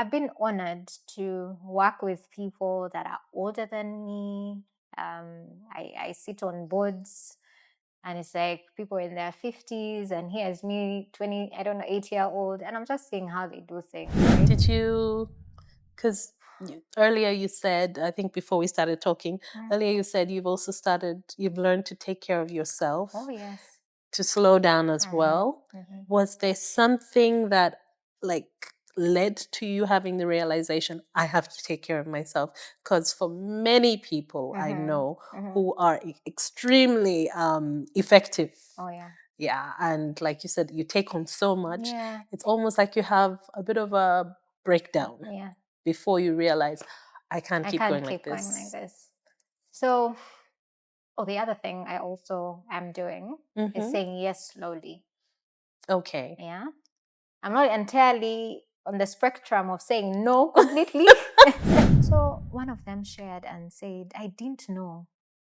I've been honored to work with people that are older than me. I sit on boards, and it's like people in their 50s, and here's me, 20, I don't know, 8-year-old, and I'm just seeing how they do things. Right? Did you, because earlier you said, I think before we started talking, earlier you said you've learned to take care of yourself, Oh, yes. to slow down as well. Was there something that led to you having the realization, I have to take care of myself? Because for many people I know who are extremely effective. Oh, yeah. Yeah, and like you said, you take on so much. Yeah. It's almost like you have a bit of a breakdown Yeah. before you realize, I can't keep going like going this. like this. So, the other thing I also am doing is saying yes slowly. Okay. Yeah. I'm not entirely on the spectrum of saying no completely. So one of them shared and said, I didn't know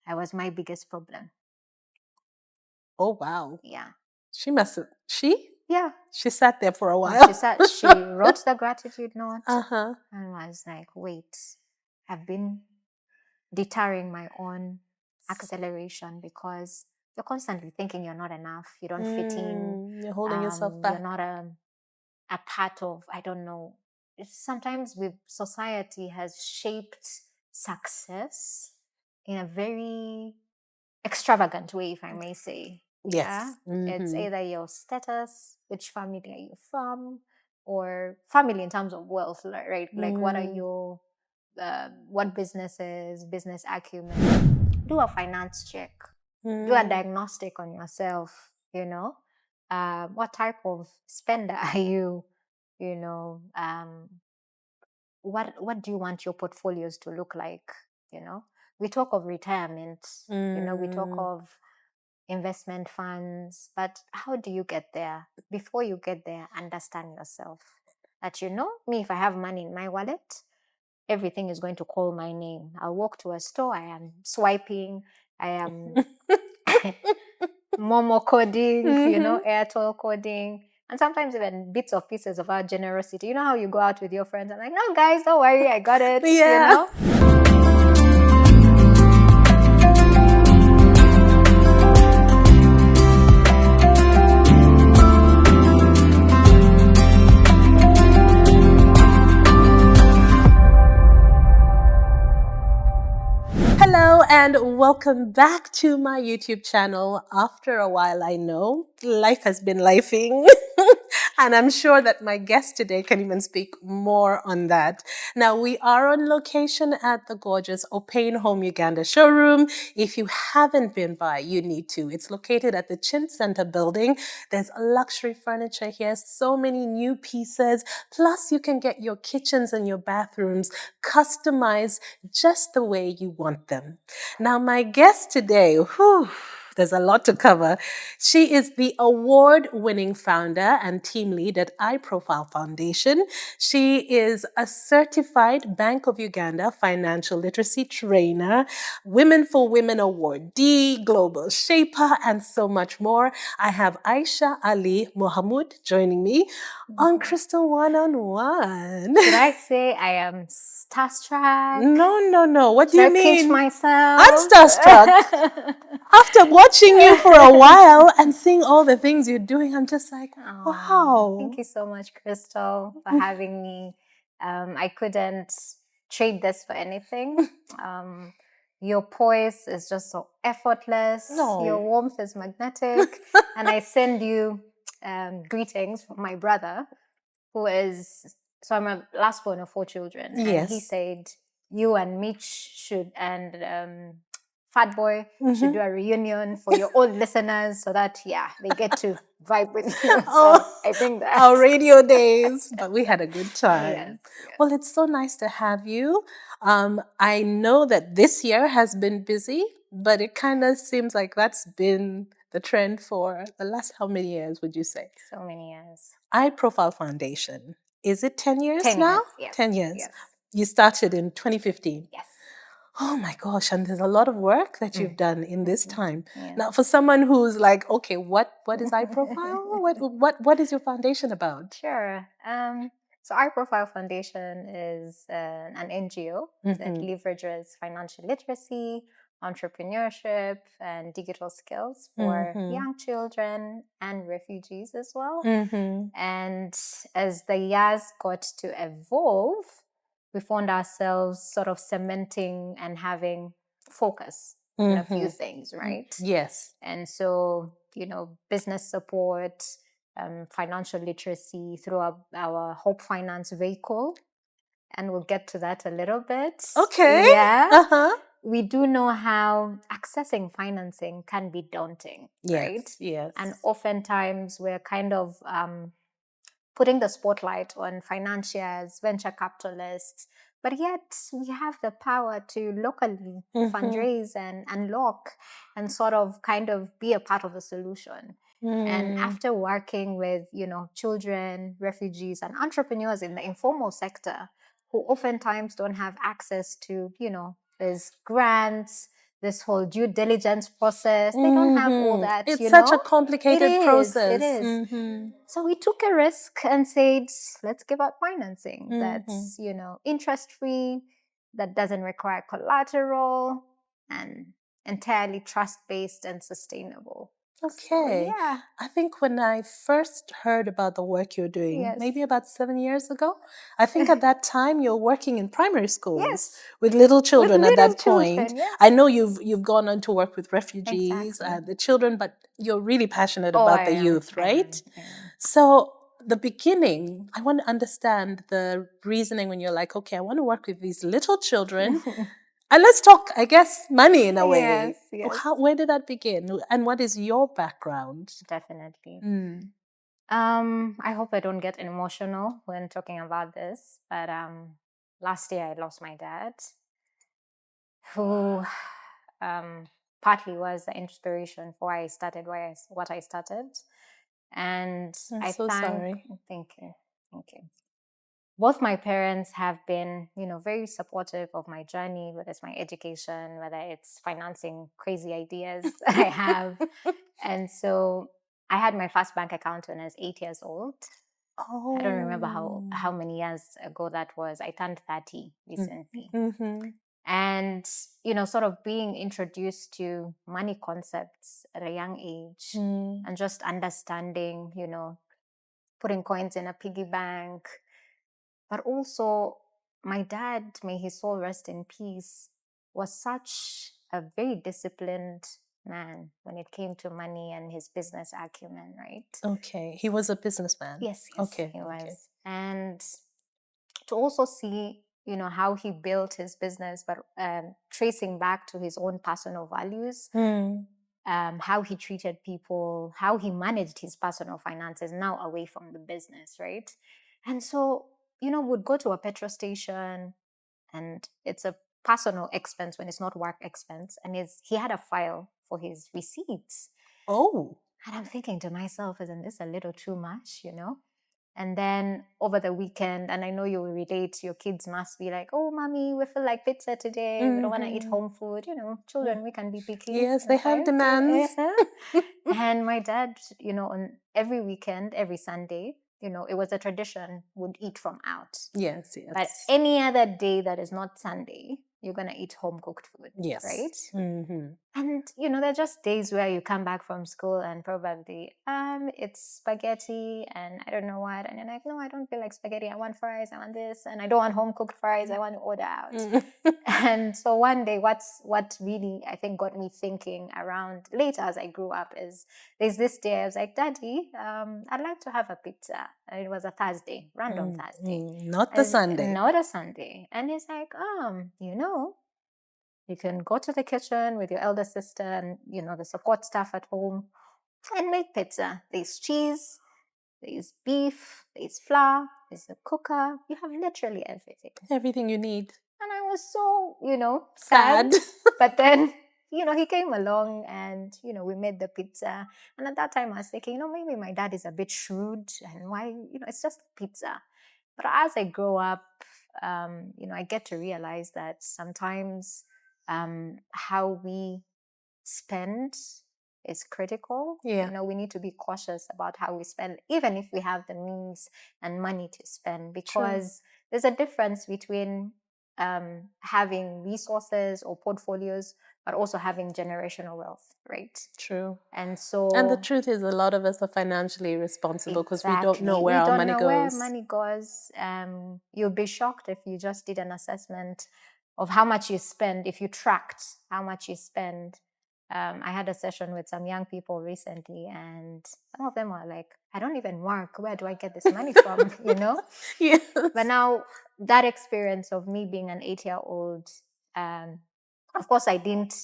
I was my biggest problem. Oh, wow. Yeah. She must have, Yeah. She sat there for a while. She wrote the gratitude note Uh-huh. and was like, wait, I've been deterring my own acceleration because you're constantly thinking you're not enough, you don't fit in, You're holding yourself back. you're not a part of, I don't know. Sometimes with society has shaped success in a very extravagant way, if I may say. Yes. Yeah. It's either your status, which family are you from, or family in terms of wealth, right? Like what are your what businesses, business acumen. Do a finance check. Do a diagnostic on yourself, what type of spender are you, what do you want your portfolios to look like, we talk of retirement, we talk of investment funds, but how do you get there? Before you get there, understand yourself. That me, if I have money in my wallet, everything is going to call my name. I'll walk to a store, I am swiping, I am Momo coding, Airtel coding, and sometimes even bits of pieces of our generosity. You know how you go out with your friends and like, no guys, don't worry, I got it. Yeah. Hello and welcome back to my YouTube channel. After a while, I know life has been lifing. And I'm sure that my guest today can even speak more on that. Now, we are on location at the gorgeous Opain Home Uganda showroom. If you haven't been by, you need to. It's located at the Chin Center building. There's luxury furniture here, so many new pieces. Plus, you can get your kitchens and your bathrooms customized just the way you want them. Now, my guest today, there's a lot to cover. She is the award-winning founder and team lead at iProfile Foundation. She is a certified Bank of Uganda financial literacy trainer, Women for Women awardee, global shaper, and so much more. I have Aisha ALli Mohamud joining me on Crystal One-on-One. Should I say I am starstruck? No. What do Should you I mean? pinch myself? I'm starstruck. After watching you for a while and seeing all the things you're doing, I'm just like, wow. Thank you so much, Crystal, for having me. I couldn't trade this for anything. Your poise is just so effortless. No. Your warmth is magnetic. And I send you greetings from my brother, who is, so I'm a last born of 4 children. Yes. And he said, you and Mitch should, and Fat Boy should do a reunion for your old listeners so that, they get to vibe with you. So I think that. Our radio days, but we had a good time. Yes. Well, it's so nice to have you. I know that this year has been busy, but it kind of seems like that's been the trend for the last how many years would you say? So many years. iProfile Foundation. Is it 10 years 10 now? years, yes. 10 years. Yes. You started in 2015. Yes. Oh my gosh, and there's a lot of work that you've done in this time. Yeah. Now, for someone who's like, okay, what is iProfile? what is your foundation about? Sure. So Our Profile Foundation is an NGO that leverages financial literacy, entrepreneurship, and digital skills for young children and refugees as well. And as the years got to evolve, we found ourselves sort of cementing and having focus on a few things, right? Yes. And so, business support, financial literacy through our Hope Finance vehicle. And we'll get to that a little bit. Okay. Yeah. We do know how accessing financing can be daunting, right? Yes. And oftentimes we're kind of putting the spotlight on financiers, venture capitalists, but yet we have the power to locally fundraise and unlock and sort of kind of be a part of the solution. And after working with, children, refugees, and entrepreneurs in the informal sector who oftentimes don't have access to, there's grants, this whole due diligence process. They don't have all that. It's such a complicated process. It is. So we took a risk and said, let's give out financing that's, interest-free, that doesn't require collateral, and entirely trust-based and sustainable. Okay. So, yeah. I think when I first heard about the work you're doing, Yes. maybe about 7 years ago, I think at that time you're working in primary schools Yes. with little children With at that little point. children, yes. I know you've gone on to work with refugees Exactly. and the children, but you're really passionate Oh, about I the am. youth, right? I am. So the beginning, I want to understand the reasoning when you're like, okay, I want to work with these little children. And let's talk, I guess, money in a way. Yes. Where did that begin? And what is your background? Definitely. I hope I don't get emotional when talking about this, but last year I lost my dad, who partly was the inspiration for why I started what I started. And I'm so sorry. Thank you. Both my parents have been, very supportive of my journey, whether it's my education, whether it's financing crazy ideas that I have. And so I had my first bank account when I was 8 years old. Oh. I don't remember how many years ago that was. I turned 30 recently. And, sort of being introduced to money concepts at a young age and just understanding, putting coins in a piggy bank. But also, my dad, may his soul rest in peace, was such a very disciplined man when it came to money and his business acumen, right? Okay. He was a businessman. Yes, Okay. he was. And to also see, how he built his business, but tracing back to his own personal values, how he treated people, how he managed his personal finances now away from the business, right? And so, would go to a petrol station, and it's a personal expense when it's not work expense. And he had a file for his receipts. Oh. And I'm thinking to myself, isn't this a little too much, And then over the weekend, and I know you will relate, your kids must be like, oh, mommy, we feel like pizza today. We don't want to eat home food. Children, we can be picky. Yes, they have demands. And my dad, on every weekend, every Sunday, it was a tradition, would eat from out. Yes. But any other day that is not Sunday, you're going to eat home cooked food. Yes. Right? And, there are just days where you come back from school and probably, it's spaghetti and I don't know what. And you're like, no, I don't feel like spaghetti. I want fries. I want this. And I don't want home cooked fries. I want to order out. And so one day, what really, I think, got me thinking around later as I grew up is there's this day I was like, Daddy, I'd like to have a pizza. And it was a Thursday, random Thursday. Not the Sunday. Not a Sunday. And he's like, you can go to the kitchen with your elder sister and, the support staff at home and make pizza. There's cheese, there's beef, there's flour, there's a cooker. You have literally everything. Everything you need. And I was so, sad. But then, he came along and, we made the pizza. And at that time I was thinking, maybe my dad is a bit shrewd and why, it's just pizza. But as I grow up, I get to realize that sometimes how we spend is critical. Yeah. We need to be cautious about how we spend, even if we have the means and money to spend, because there's a difference between having resources or portfolios, but also having generational wealth, right? True. And And the so, truth is, a lot of us are financially responsible because we don't know exactly, where we our don't money know where goes. money goes. You'll be shocked if you just did an assessment of how much you spend, if you tracked how much you spend. I had a session with some young people recently, and some of them are like, I don't even work. Where do I get this money from? Yes. But now, that experience of me being an 8-year-old, of course, I didn't,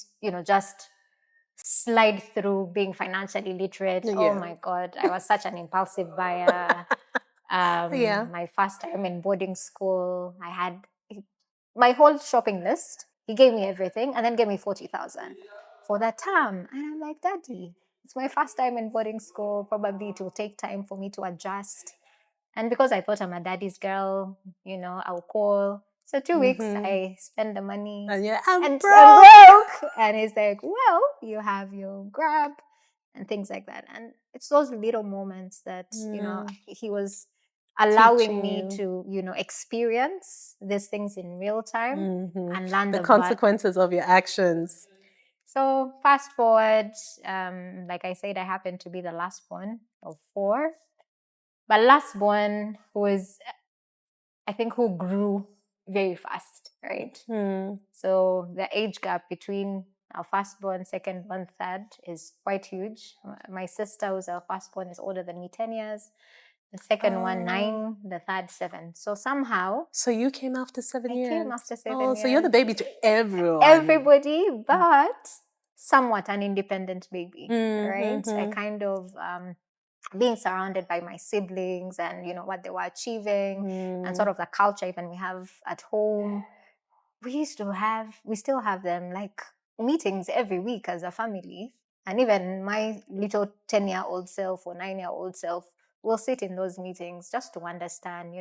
just slide through being financially literate. Oh Yeah. my God, I was such an impulsive buyer. Yeah. My first time in boarding school, I had my whole shopping list. He gave me everything and then gave me 40,000 for that term. And I'm like, Daddy, it's my first time in boarding school. Probably it will take time for me to adjust. And because I thought I'm a daddy's girl, I'll call. So 2 weeks, I spend the money And yeah, I'm and I'm broke. broke. And he's like, well, you have your Grab and things like that. And it's those little moments that, he was allowing Teaching me you to, experience these things in real time and learn the the consequences of your actions. So fast forward, like I said, I happened to be the last born of 4. But last born was, I think, who grew very fast, right? So the age gap between our firstborn, secondborn, third is quite huge. My sister, who's our firstborn, is older than me 10 years. The second one, 9. The third, 7. So somehow, So you came after 7 I years? came after 7 Oh, so you're the years. baby to everyone. Everybody, but somewhat an independent baby, right? I kind of being surrounded by my siblings and what they were achieving and sort of the culture even we have at home. We still have them, like, meetings every week as a family. And even my little 10-year-old self or 9-year-old self will sit in those meetings just to understand,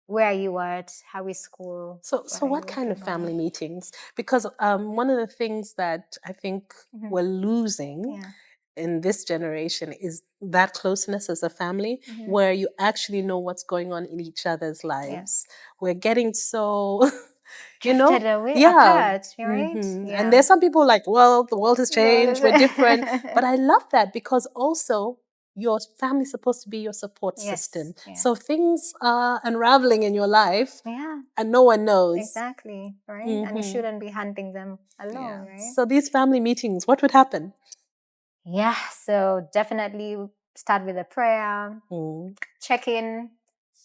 where are you at, how is school, So what are you what kind of working family on. meetings? Because one of the things that I think we're losing Yeah. in this generation is that closeness as a family, where you actually know what's going on in each other's lives. We're getting so, Drifted away, yeah. apart, right? And there's some people like, well, the world has changed, we're different. But I love that because also your family's supposed to be your support system. Yes. So things are unraveling in your life Yeah, and no one knows. exactly, right? And you shouldn't be hunting them alone, right? So these family meetings, what would happen? Yeah, so definitely start with a prayer, check in.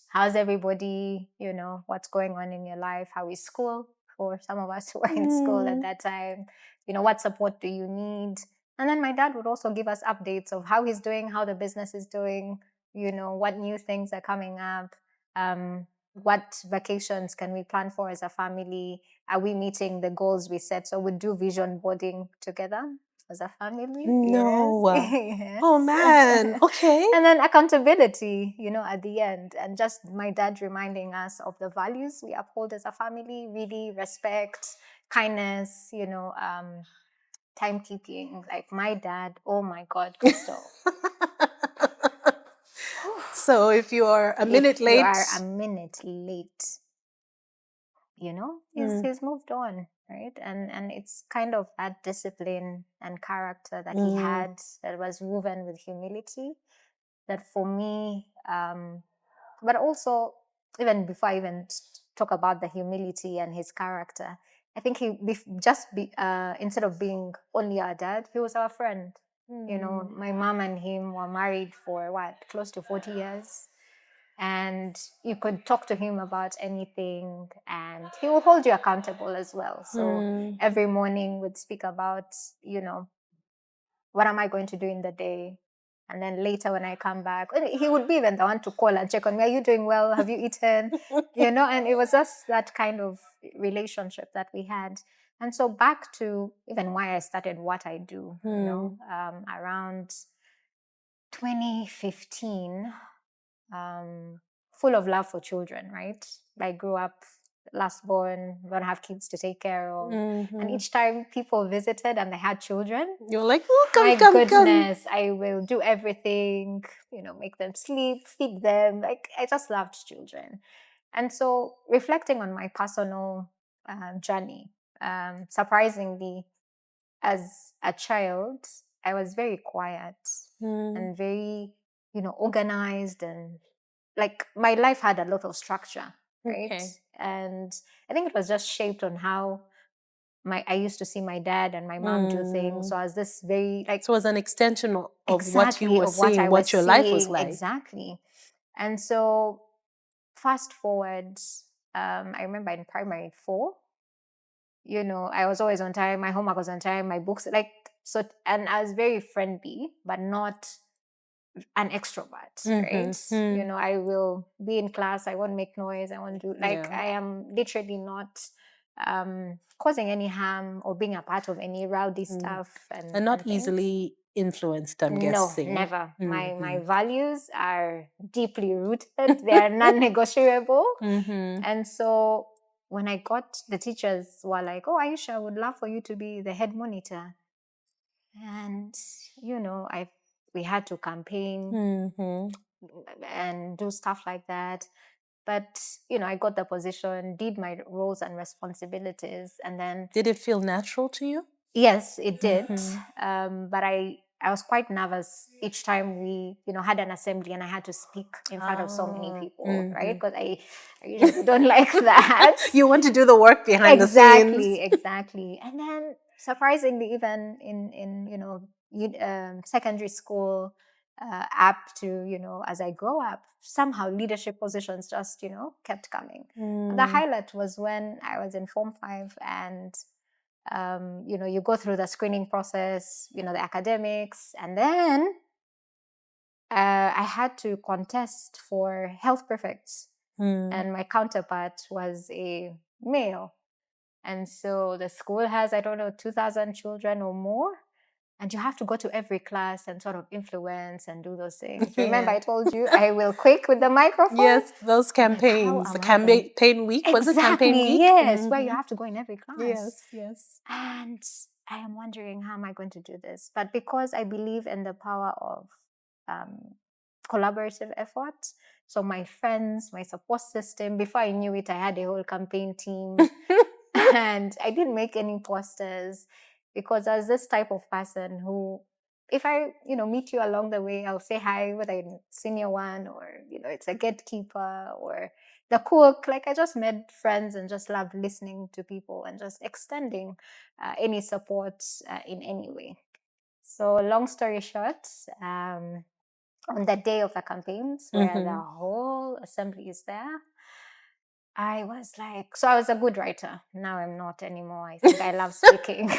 How's everybody? What's going on in your life? How is school for some of us who were in school at that time? What support do you need? And then my dad would also give us updates of how he's doing, how the business is doing, what new things are coming up, what vacations can we plan for as a family? Are we meeting the goals we set? So we'd do vision boarding together as a family. No. Yes. Oh man. Okay. And then accountability, at the end. And just my dad reminding us of the values we uphold as a family, really respect, kindness, timekeeping. Like my dad, oh my God, Crystal. So if you are a minute If you late, are a minute late, he's moved on, right? And it's kind of that discipline and character that he had that was woven with humility that for me, but also even before I even talk about the humility and his character, I think instead of being only our dad, he was our friend. My mom and him were married for close to 40 years. And you could talk to him about anything and he will hold you accountable as well. So every morning we'd speak about, what am I going to do in the day? And then later when I come back, he would be even the one to call and check on me. Are you doing well? Have you eaten? And it was just that kind of relationship that we had. And so back to even why I started what I do, around 2015, full of love for children, right? I grew up last born, gonna have kids to take care of. And Mm-hmm. each time people visited and they had children, You're like, oh, my come. goodness, I will do everything, make them sleep, feed them. Like, I just loved children. And so, reflecting on my personal journey, surprisingly, as a child, I was very quiet Mm. and very, organized, and like my life had a lot of structure, right? Okay. And I think it was just shaped on how I used to see my dad and my mom do things. Mm. So I was this very like So it was an extension of what you exactly were of what seeing, I was what your life was seeing like. exactly. And so fast forward, I remember in primary 4, I was always on time. My homework was on time. My books, like so, and I was very friendly, but not an extrovert, right? Mm-hmm. I will be in class. I won't make noise. I won't do like Yeah. I am literally not causing any harm or being a part of any rowdy Mm. stuff And and not things. easily influenced, I'm No, guessing. never. My Mm-hmm. values are deeply rooted. They are non-negotiable. Mm-hmm. And so when I got, the teachers were like, "Oh, Aisha, I would love for you to be the head monitor." And I we had to campaign Mm-hmm. and do stuff like that. But I got the position, did my roles and responsibilities, and then Did it feel natural to you? yes, it did. Mm-hmm. But I was quite nervous each time we had an assembly and I had to speak in front of so many Ah. people, right? Mm-hmm. Because I usually don't like that. You want to do the work behind the scenes. Exactly. And then surprisingly, even in secondary school, up to as I grow up, somehow leadership positions just kept coming. And the Mm. highlight was when I was in Form 5, and you go through the screening process, the academics, and then I had to contest for health prefects, Mm. and my counterpart was a male. And so the school has, I don't know, 2,000 children or more. And you have to go to every class and sort of influence and do those things. Remember, Yeah. I told you I will quick with the microphone. Yes, those I'm like, how campaigns. The am I going? campaign week. Was it campaign Exactly, week? yes, where you Mm-hmm. have to go in every class. Yes, yes. And I am wondering, how am I going to do this? But because I believe in the power of um, collaborative effort, so my friends, my support system, before I knew it, I had a whole campaign team. And I didn't make any posters because I was this type of person who, if I, meet you along the way, I'll say hi, whether I'm senior one or, it's a gatekeeper or the cook. Like, I just made friends and just loved listening to people and just extending any support in any way. So, long story short, on the day of the campaigns where the Mm-hmm. whole assembly is there, I was like, so I was a good writer. Now I'm not anymore. I think I love speaking.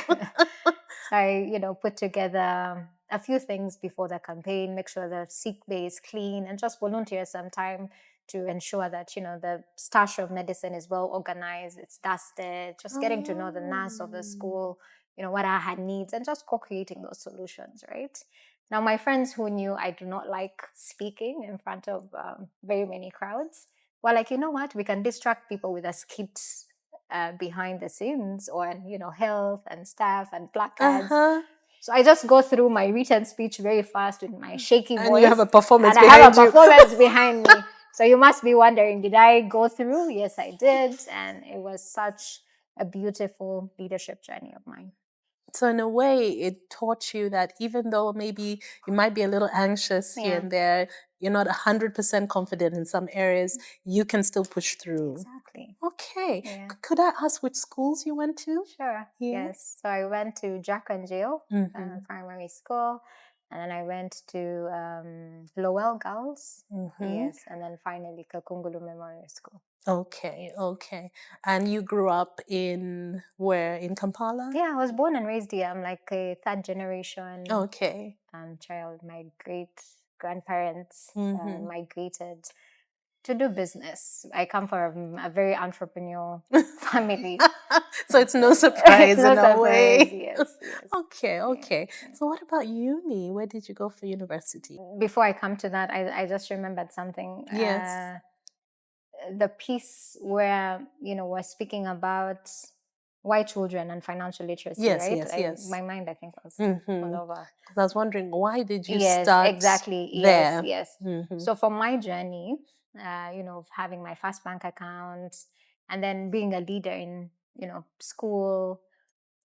So I, put together a few things before the campaign, make sure the sick bay is clean, and just volunteer some time to ensure that, the stash of medicine is well organized, it's dusted, just getting to know the nurse of the Oh. school, what are her needs, and just co-creating those solutions, right? Now, my friends who knew I do not like speaking in front of very many crowds were like, you know what, we can distract people with a skit behind the scenes on, health and staff and placards. Uh-huh. So I just go through my written speech very fast with my shaky And you have voice, a performance and I have behind a you. performance behind me. So you must be wondering, did I go through? Yes, I did. And it was such a beautiful leadership journey of mine. So in a way, it taught you that even though maybe you might be a little anxious here Yeah, and there, you're not 100% confident in some areas, you can still push through. exactly. Okay. Yeah. Could I ask which schools you went to? Sure. Yeah. Yes. So I went to Jack and Jill Mm-hmm. primary school, and then I went to Lowell Girls. Mm-hmm. Yes, and then finally Kakungulu Memorial School. Okay, Yes. okay. And you grew up in where? In Kampala? Yeah, I was born and raised here. I'm like a third generation Okay. child. My great grandparents Mm-hmm. migrated to do business. I come from a very entrepreneurial family. So And it's so no it's surprise no in a surprise. way. Yes, yes. Okay, Yeah, okay. yeah. So what about uni? Where did you go for university? Before I come to that, I just remembered something. Yes. the piece where, we're speaking about white children and financial literacy, Yes, right? yes, yes. My mind, I think, was all Mm-hmm. over. Because I was wondering, why did you Yes, start exactly. Yes, there? yes. Mm-hmm. So for my journey, of having my first bank account and then being a leader in, school,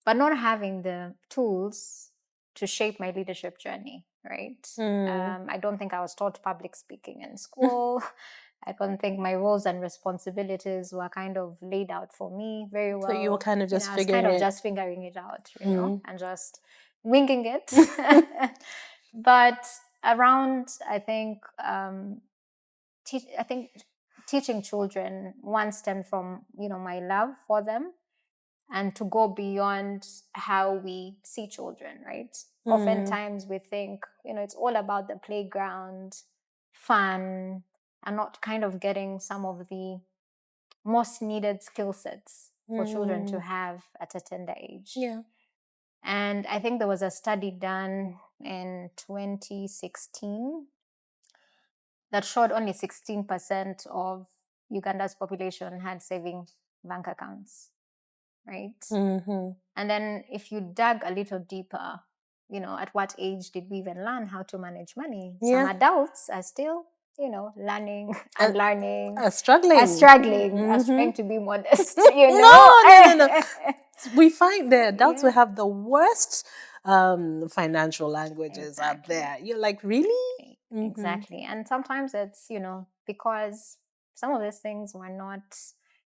but not having the tools to shape my leadership journey, right? I don't think I was taught public speaking in school. I don't think my roles and responsibilities were kind of laid out for me very So you were well. kind of just I was kind figuring of it. just figuring it out, Mm. and just winging it. But around, I think teaching children one stemmed from, my love for them, and to go beyond how we see children, right? Mm. Oftentimes we think, it's all about the playground, fun, and not kind of getting some of the most needed skill sets for children to Mm. have at a tender age. Yeah. And I think there was a study done in 2016 that showed only 16% of Uganda's population had saving bank accounts, right? Mm-hmm. And then if you dug a little deeper, at what age did we even learn how to manage money? Some Yeah. adults are still, learning Uh, and learning, are struggling. struggling, are Mm-hmm. trying to be modest, No, no, no, no. We find the adults will Yeah, have the worst financial languages out exactly. there. You're like, really? Mm-hmm. Exactly. And sometimes it's, because some of these things were not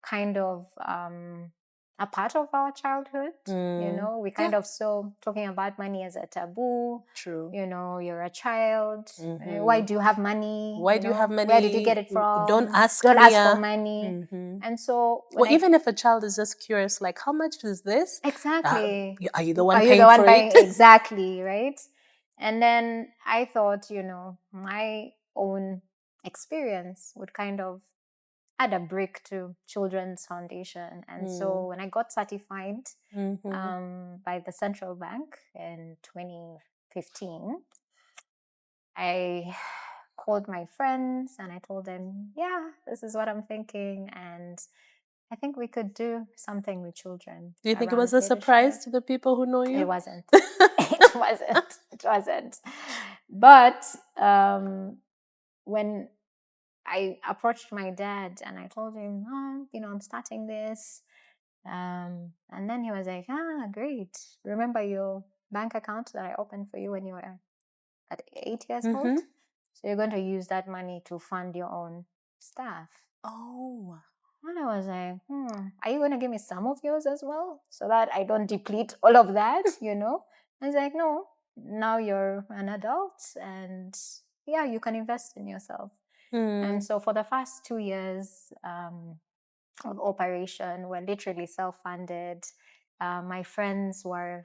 kind of a part of our childhood. Mm. We Yeah, kind of saw talking about money as a taboo. true. You're a child. Why Mm-hmm. do you have money? Why do you have Where did you get money? it Don't from? ask Don't me. ask for money. Mm-hmm. And so Or when I even if a child is just curious, like, how much is this? exactly, Are you the one are you the paying one for it? buying exactly, right? And then I thought, my own experience would kind of add a brick to children's foundation. And so Mm. when I got certified Mm-hmm. by the central bank in 2015, I called my friends and I told them, yeah, this is what I'm thinking. And I think we could do something with children Do you think it was around a surprise leadership. to the people who know It you? wasn't. It wasn't. It wasn't. But when I approached my dad and I told him, oh, I'm starting this. And then he was like, great. Remember your bank account that I opened for you when you were at 8 years old? Mm-hmm. So you're going to use that money to fund your own stuff. Oh. And I was like, are you going to give me some of yours as well so that I don't deplete all of that, I was like, no, now you're an adult and yeah, you can invest in yourself. And Mm. so for the first 2 years of operation, we're literally self-funded. My friends were,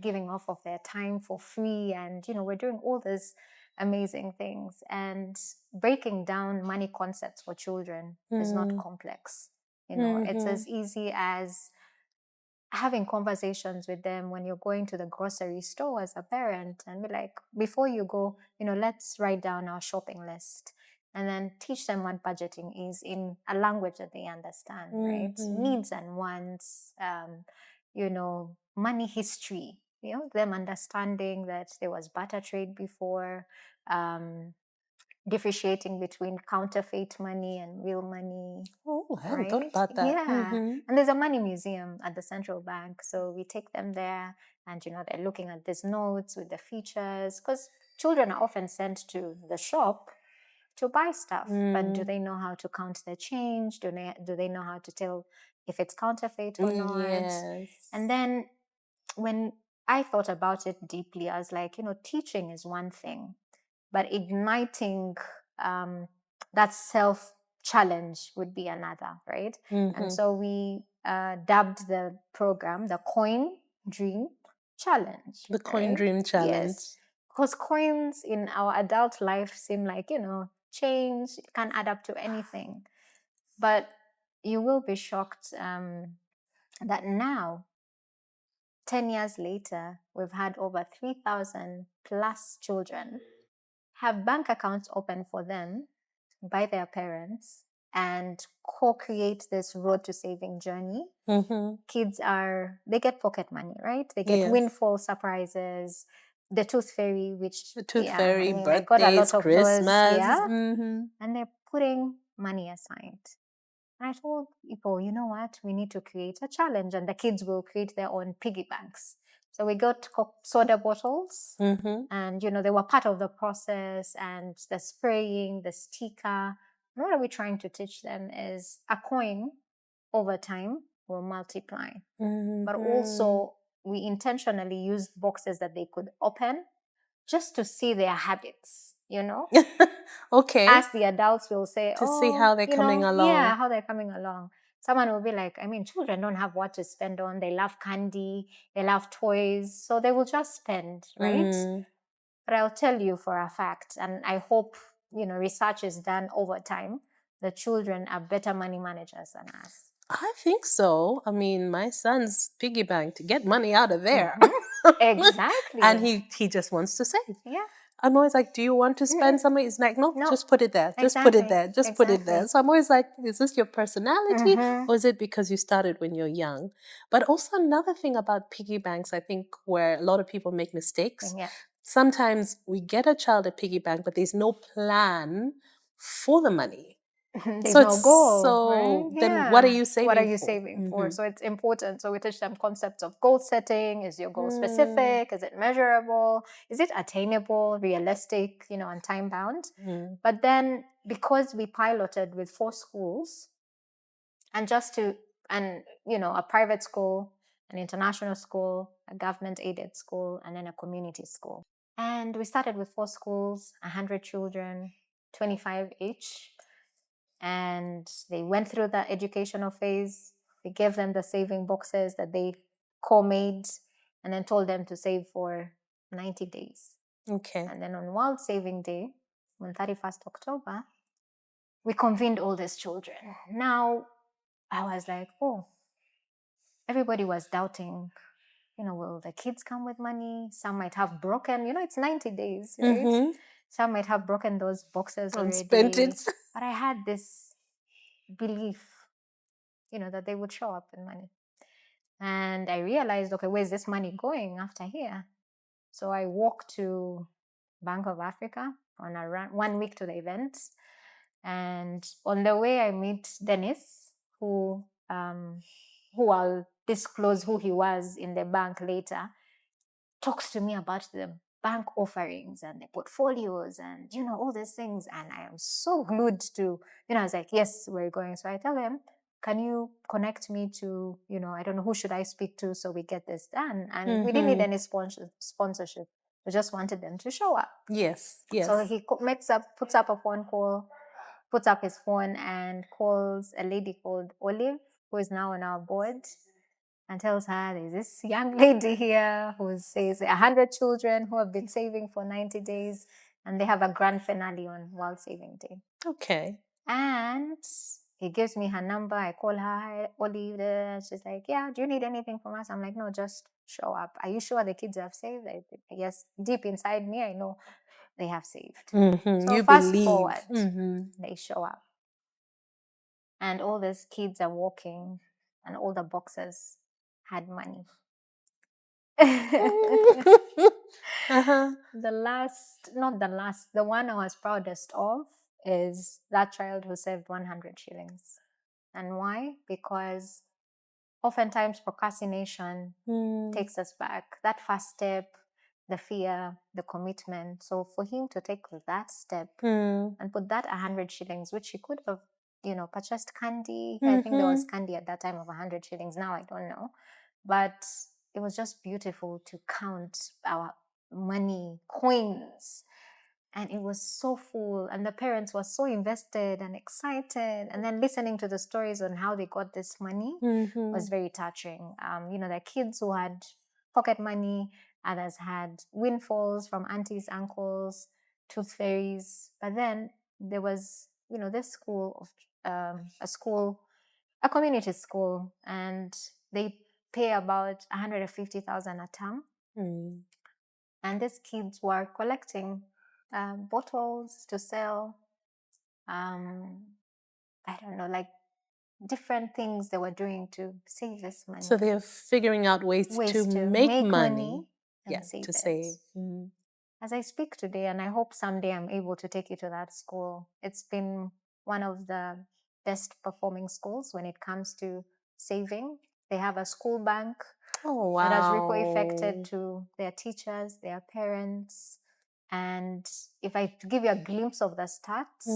giving off of their time for free, and we're doing all these amazing things. And breaking down money concepts for children is not Mm. complex. It's Mm-hmm. as easy as having conversations with them when you're going to the grocery store as a parent and be like, before you go, let's write down our shopping list and then teach them what budgeting is in a language that they understand, right? Mm-hmm. Needs and wants, money history, them understanding that there was barter trade before, differentiating between counterfeit money and real money, Oh, I hadn't thought right? about that. Yeah. Mm-hmm. And there's a money museum at the central bank. So we take them there and, they're looking at these notes with the features because children are often sent to the shop to buy stuff. But do Mm. they know how to count the change? Do they know how to tell if it's counterfeit or not? And Yes. then when I thought about it deeply, I was like, teaching is one thing, but igniting that self challenge would be another, right? And Mm-hmm. so we dubbed the program the Coin Dream Challenge, The Coin right? Dream Challenge. Yes, because coins in our adult life seem like, change, it can add up to anything. But you will be shocked that now 10 years later, we've had over 3,000 plus children have bank accounts open for them by their parents and co-create this road to saving journey. Kids they get pocket money, right? They get Yes. windfall surprises, the tooth fairy, which The tooth I fairy, mean, I got a birthdays, lot of those, Christmas. and they're putting money aside. And I told people, you know what, we need to create a challenge, and the kids will create their own piggy banks. So we got soda bottles, and they were part of the process, and the spraying, the sticker. And what are we trying to teach them is a coin over time will multiply. But also, we intentionally used boxes that they could open just to see their habits, Okay. As the adults will say, To see how they're coming along. Yeah, how they're coming along. Someone will be like, I mean, children don't have what to spend on. They love candy, they love toys, so they will just spend, right? But I'll tell you for a fact, and I hope, research is done over time, the children are better money managers than us. I think so. I mean, my son's piggy bank to get money out of there. Exactly. And he just wants to save. Yeah. I'm always like, do you want to spend something? He's like, no, No. just put it there. Just put it Exactly. there. Just put it there. Exactly. So I'm always like, is this your personality or is it because you started when you're young? But also another thing about piggy banks, I think, where a lot of people make mistakes. Yeah. Sometimes we get a child a piggy bank, but there's no plan for the money. There's So no it's goal, right? then what are you saving What are you for? saving for? So it's important. So we teach them concepts of goal setting. Is your goal specific? Is it measurable? Is it attainable, realistic, and time bound? But then because we piloted with 4 schools, and a private school, an international school, a government aided school, and then a community school. And we started with 4 schools, 100 children, 25 each. And they went through the educational phase. We gave them the saving boxes that they co-made, and then told them to save for 90 days. Okay. And then on World Saving Day, on 31st October, we convened all these children. Now, I was like, oh, everybody was doubting, will the kids come with money? Some might have broken, it's 90 days, right? Some might have broken those boxes And already. spent it. But I had this belief, that they would show up in money. And I realized, okay, where's this money going after here? So I walked to Bank of Africa on 1 week to the event. And on the way, I meet Dennis, who I'll disclose who he was in the bank later, talks to me about the bank offerings and the portfolios and, all these things. And I am so glued to, I was like, yes, we're going. So I tell him, can you connect me to, I don't know, who should I speak to so we get this done? And we didn't need any sponsorship. We just wanted them to show up. Yes. So he puts up a phone call, puts up his phone and calls a lady called Olive, who is now on our board, and tells her there's this young lady here who says 100 children who have been saving for 90 days, and they have a grand finale on World Saving Day. Okay. And he gives me her number. I call her, hi, Olive. She's like, yeah, do you need anything from us? I'm like, no, just show up. Are you sure the kids have saved? Yes, deep inside me, I know they have saved. So you fast believe. forward, they show up. And all these kids are walking, and all the boxes had money. The one I was proudest of is that child who saved 100 shillings. And why? Because oftentimes procrastination takes us back. That first step, the fear, the commitment. So for him to take that step and put that 100 shillings, which he could have, purchased candy. I think there was candy at that time of 100 shillings. Now I don't know. But it was just beautiful to count our money, coins. And it was so full, and the parents were so invested and excited. And then listening to the stories on how they got this money was very touching. There are kids who had pocket money, others had windfalls from aunties, uncles, tooth fairies. But then there was, this school of a community school, and they pay about 150,000 a term. And these kids were collecting bottles to sell, I don't know, like different things they were doing to save this So money, they're figuring out ways to ways to make make money. money Yeah, and save to it. save. Mm. As I speak today, and I hope someday I'm able to take you to that school, it's been one of the best performing schools when it comes to saving. They have a school bank Oh, that has ripple affected wow. to their teachers, their parents. And if I give you a glimpse of the stats,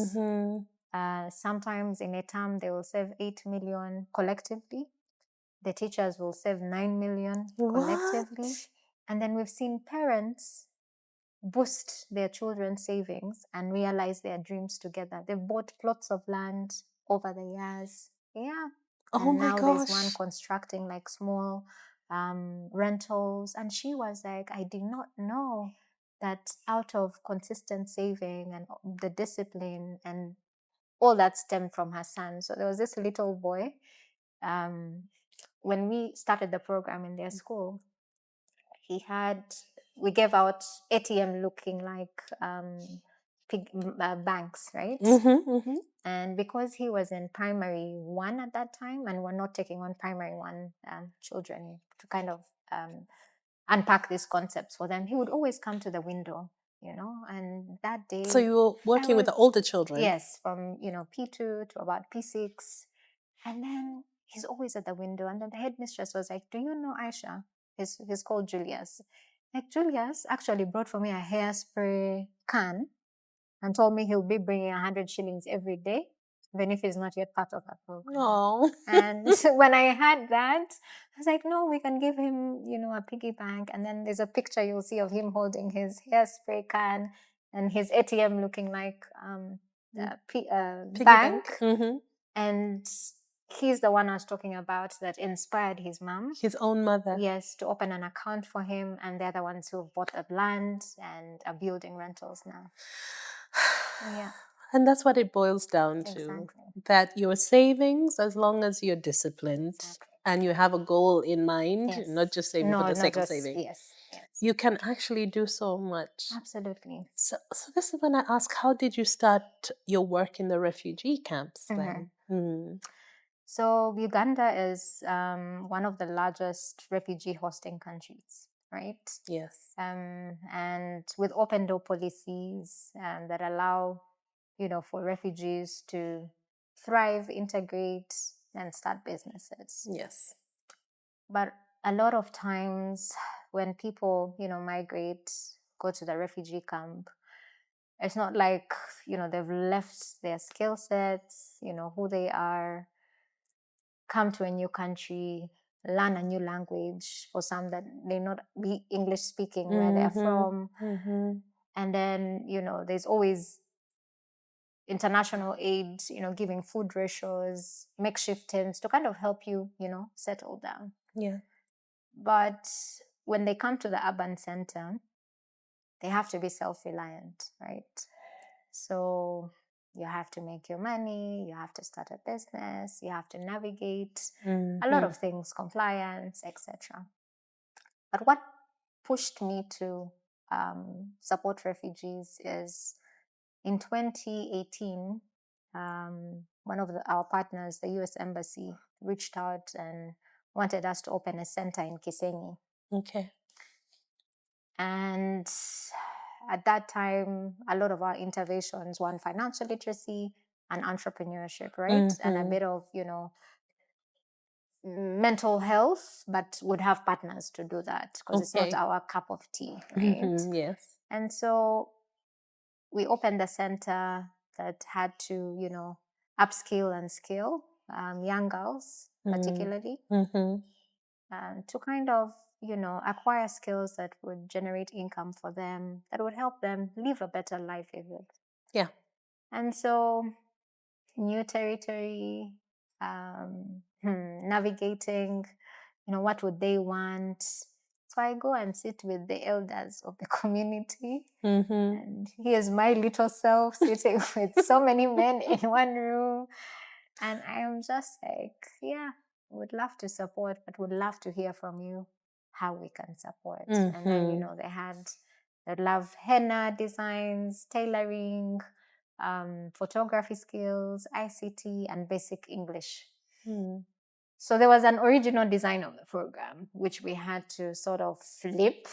sometimes in a term they will save 8 million collectively. The teachers will save 9 million collectively. What? And then we've seen parents boost their children's savings and realize their dreams together. They've bought plots of land over the years. Yeah. Oh And my now there's one gosh. constructing like small rentals. And she was like, I did not know that out of consistent saving and the discipline and all that stemmed from her son. So there was this little boy. When we started the program in their school, he had, we gave out ATM looking like banks, right? And because he was in primary one at that time, and we're not taking on primary one children to kind of unpack these concepts for them, he would always come to the window, you know. And that day, So you were I working with was, the older children? yes, from P2 to about P6, and then he's always at the window. And then the headmistress was like, "Do you know Aisha?" He's called Julius. Like, Julius actually brought for me a hairspray can and told me he'll be bringing 100 shillings every day, even if he's not yet part of our program. Oh. And when I had that, I was like, no, we can give him, a piggy bank. And then there's a picture you'll see of him holding his hairspray can and his ATM looking like Piggy bank. Mm-hmm. And he's the one I was talking about that inspired his mom. His own mother. Yes, to open an account for him. And they're the ones who bought the land and are building rentals now. Yeah. And that's what it boils down to. Exactly. That your savings, as long as you're disciplined and you have a goal in mind, Yes. not just saving for the sake of saving, yes. you can actually do so much. Absolutely. So this is when I ask, how did you start your work in the refugee camps then? So Uganda is one of the largest refugee hosting countries, right? Yes. And with open door policies that allow, for refugees to thrive, integrate, and start businesses. Yes. But a lot of times when people, migrate, go to the refugee camp, it's not like, they've left their skill sets, who they are, come to a new country, learn a new language. For some that may not be English speaking where they're from. And then, there's always international aid, giving food ratios, makeshift tents to kind of help you, settle down. Yeah. But when they come to the urban center, they have to be self-reliant, right? So you have to make your money, you have to start a business, you have to navigate a lot of things, compliance, etc. But what pushed me to support refugees is in 2018, one of our partners, the US Embassy, reached out and wanted us to open a center in Kisenyi. Okay. And at that time, a lot of our interventions were on financial literacy and entrepreneurship, right? And a bit of, mental health, but would have partners to do that because it's not our cup of tea, right? Yes. And so we opened a center that had to, upskill and skill young girls, particularly, to kind of, acquire skills that would generate income for them, that would help them live a better life even. Yeah. And so, new territory, navigating, what would they want? So I go and sit with the elders of the community. And here's my little self sitting with so many men in one room. And I am just like, yeah, would love to support, but would love to hear from you how we can support. And then, they love henna designs, tailoring, photography skills, ICT, and basic English. Mm. So there was an original design of the program, which we had to sort of flip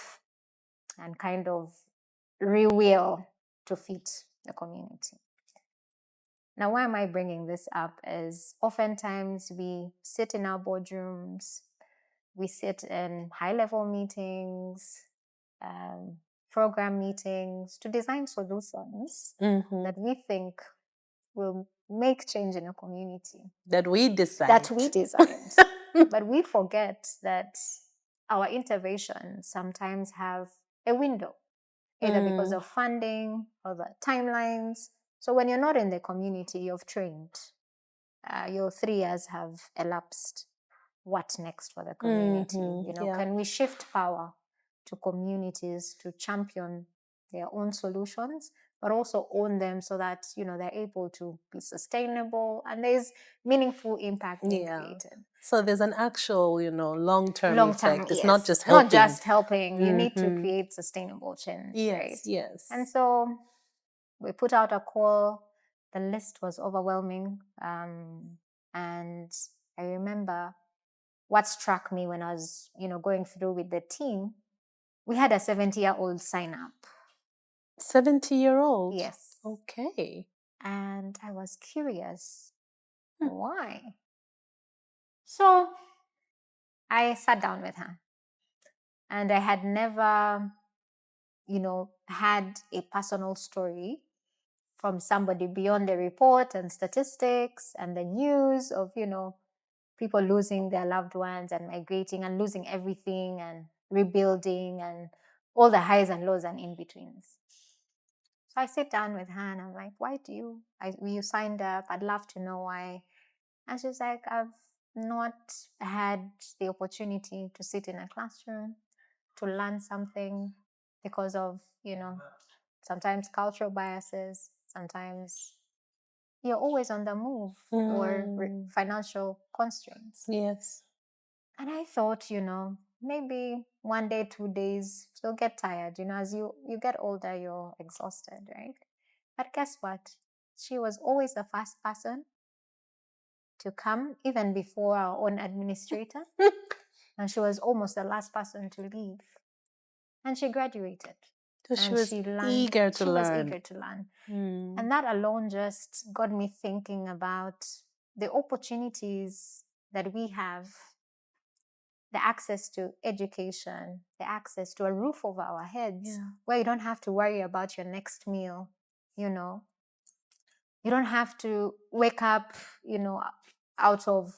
and kind of rewheel to fit the community. Now, why am I bringing this up is oftentimes we sit in our boardrooms, we sit in high-level meetings, program meetings to design solutions that we think will make change in a community. That we designed. That we designed. But we forget that our interventions sometimes have a window, either because of funding or the timelines. So when you're not in the community, you've trained, your 3 years have elapsed. What next for the community? Can we shift power to communities to champion their own solutions, but also own them so that they're able to be sustainable and there's meaningful impact being created. So there's an actual, long-term effect. It's Yes. not just helping. Not just helping. You need to create sustainable change, right? Yes. And so we put out a call. The list was overwhelming. And I remember what struck me when I was, going through with the team, we had a 70-year-old sign up. 70-year-old? Yes. Okay. And I was curious, why? So I sat down with her. And I had never, had a personal story from somebody beyond the report and statistics and the news of, people losing their loved ones and migrating and losing everything and rebuilding and all the highs and lows and in-betweens. So I sit down with her and I'm like, why you signed up? I'd love to know why. And she's like, I've not had the opportunity to sit in a classroom, to learn something because of, sometimes cultural biases, sometimes you're always on the move or financial constraints. Yes. And I thought, maybe 1 day, 2 days, you'll get tired. As you get older, you're exhausted, right? But guess what? She was always the first person to come, even before our own administrator. And she was almost the last person to leave. And she graduated. So she was eager to learn. And that alone just got me thinking about the opportunities that we have, the access to education, the access to a roof over our heads, where you don't have to worry about your next meal, You don't have to wake up, out of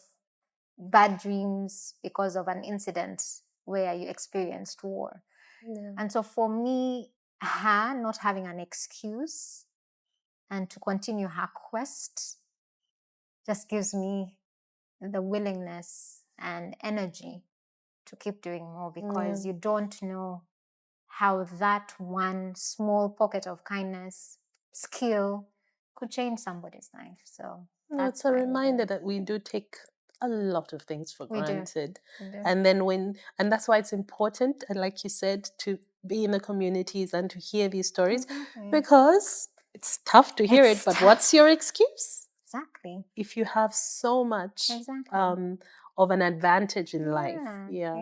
bad dreams because of an incident where you experienced war. And so for me, her not having an excuse and to continue her quest just gives me the willingness and energy to keep doing more, because you don't know how that one small pocket of kindness, skill, could change somebody's life. So it's a reminder that we do take a lot of things for granted. We do. And then and that's why it's important, and like you said, to be in the communities and to hear these stories, because it's tough to hear it, but what's your excuse? Exactly. If you have so much of an advantage in life. Yeah.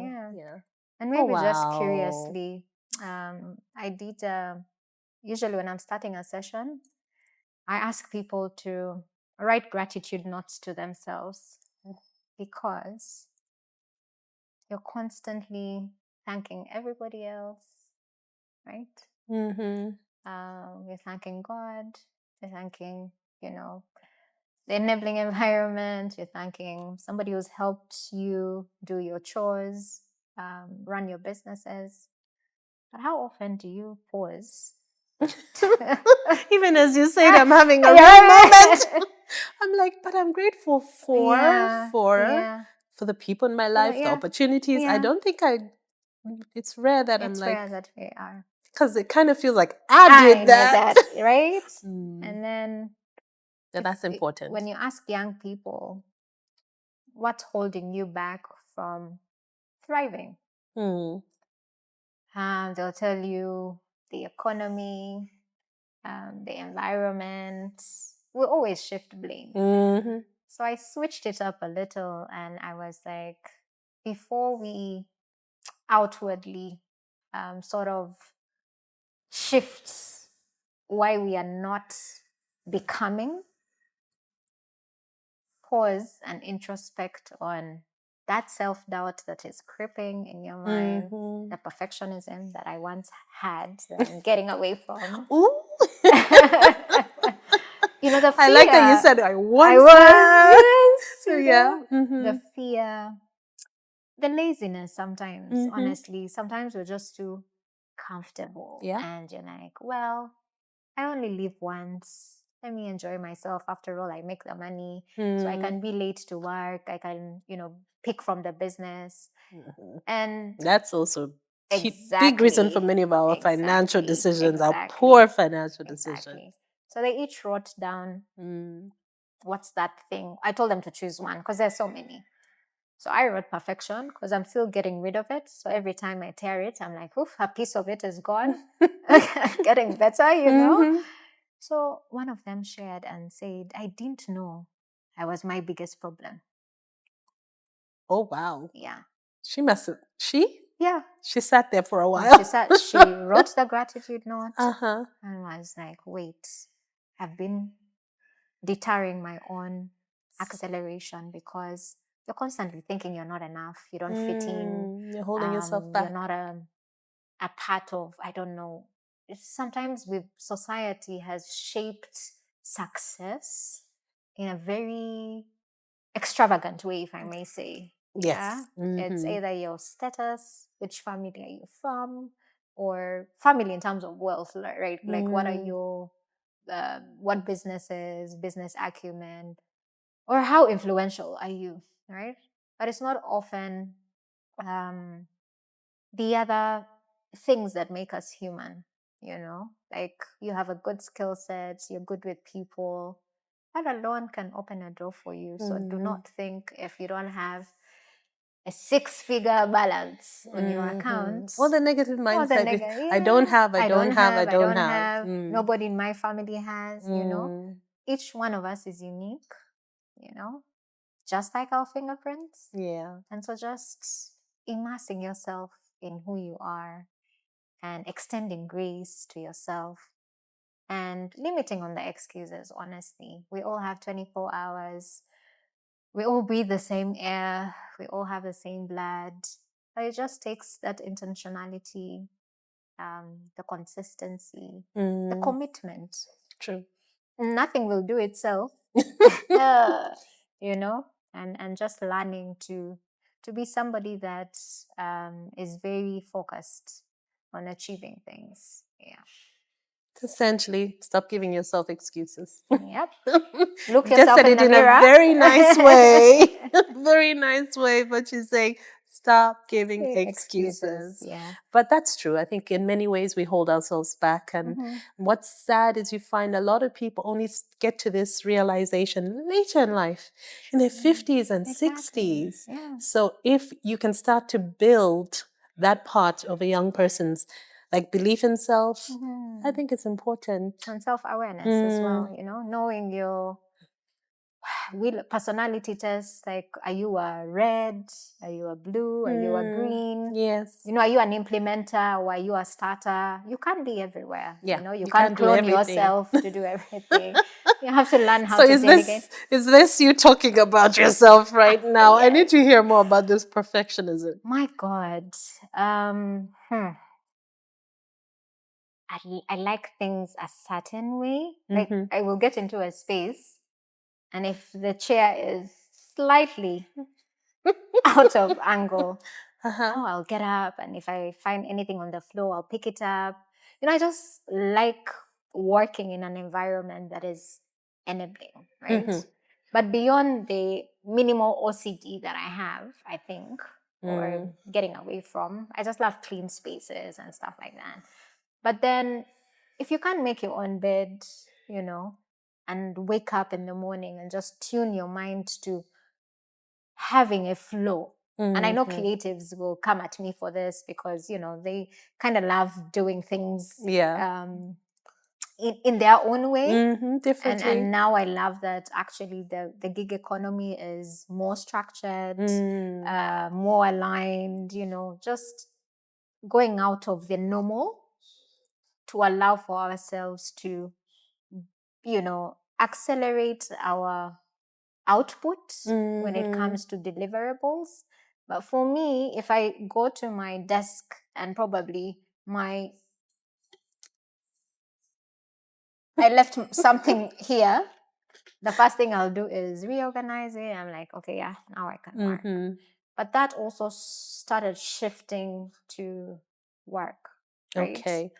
And maybe just curiously, I did, usually when I'm starting a session, I ask people to write gratitude notes to themselves, because you're constantly thanking everybody else, right? You're thanking God, you're thanking, the enabling environment, you're thanking somebody who's helped you do your chores, run your businesses. But how often do you pause? Even as you said, I'm having a real moment. I'm like, but I'm grateful for the people in my life, the opportunities. I don't think it's rare that I'm like, rare that we are. Because it kind of feels like I did that. Right? And then that's important. When you ask young people, what's holding you back from thriving? They'll tell you the economy, the environment. We always shift blame. Mm-hmm. So I switched it up a little, and I was like, before we outwardly sort of shift why we are not becoming, pause and introspect on that self-doubt that is creeping in your mind, Mm-hmm. the perfectionism that I once had that I'm getting away from. Ooh. You know, the I fear. like that you said I I once was, had. yes, you Yeah. know, Mm-hmm. the fear, the laziness sometimes, Mm-hmm. honestly. Sometimes we're just too comfortable. Yeah. And you're like, well, I only live once. Let me enjoy myself. After all, I make the money. So I can be late to work. I can, pick from the business. Mm-hmm. And That's also a big reason for exactly, many of our financial exactly, decisions, our exactly, poor financial decisions. exactly. So they each wrote down what's that thing. I told them to choose one because there's so many. So I wrote perfection because I'm still getting rid of it. So every time I tear it, I'm like, oof, a piece of it is gone. Getting better, Mm-hmm. So one of them shared and said, I didn't know I was my biggest problem. Oh, wow. Yeah. She must have. Yeah. She sat there for a And while. she wrote the gratitude note Uh-huh. and was like, wait, I've been deterring my own acceleration because you're constantly thinking you're not enough, you don't fit in, You're holding yourself back. you're not a part of, I don't know. Sometimes with society has shaped success in a very extravagant way, if I may say. Yeah. Yes. Mm-hmm. It's either your status, which family are you from, or family in terms of wealth, right? Like what are your what businesses, business acumen, or how influential are you, right? But it's not often the other things that make us human, like you have a good skill set, you're good with people. That alone can open a door for you. So do not think if you don't have a 6-figure balance on your account, Or the negative or the mindset. negative, I don't have, I I don't don't have, I have, I don't don't have. have, nobody in my family has, each one of us is unique, just like our fingerprints. Yeah. And so just immersing yourself in who you are and extending grace to yourself and limiting on the excuses, honestly. We all have 24 hours. We all breathe the same air. We all have the same blood. But it just takes that intentionality, the consistency, the commitment. True. Nothing will do itself, and just learning to be somebody that is very focused on achieving things. Yeah. Essentially, stop giving yourself excuses. Yep. Look You just yourself said in it the in a mirror. very nice way. Very nice way, but she's saying stop giving Excuses. excuses. Yeah. But that's true. I think in many ways we hold ourselves back. And what's sad is you find a lot of people only get to this realization later in life, in their 50s and Exactly. 60s. Yeah. So if you can start to build that part of a young person's like belief in self, I think it's important. And self-awareness as well, knowing your personality tests, like, are you a red, are you a blue, are you a green? Yes. Are you an implementer or are you a starter? You can't be everywhere. Yeah, You can't can't do clone everything. yourself to do everything. You have to learn how So to delegate. is this you talking about yourself right now? I need Yes. to hear more about this perfectionism. My God. I like things a certain way. Like I will get into a space, and if the chair is slightly out of angle, I'll get up, and if I find anything on the floor, I'll pick it up. I just like working in an environment that is enabling, right? But beyond the minimal OCD that I have, I think, or getting away from, I just love clean spaces and stuff like that. But then if you can't make your own bed, and wake up in the morning and just tune your mind to having a flow. And I know creatives will come at me for this because, they kind of love doing things in their own way. Differently. And now I love that actually the gig economy is more structured, more aligned, just going out of the normal to allow for ourselves to, accelerate our output when it comes to deliverables. But for me, if I go to my desk and probably I left something here, the first thing I'll do is reorganize it. I'm like, okay, yeah, now I can work. But that also started shifting to work, right? Okay.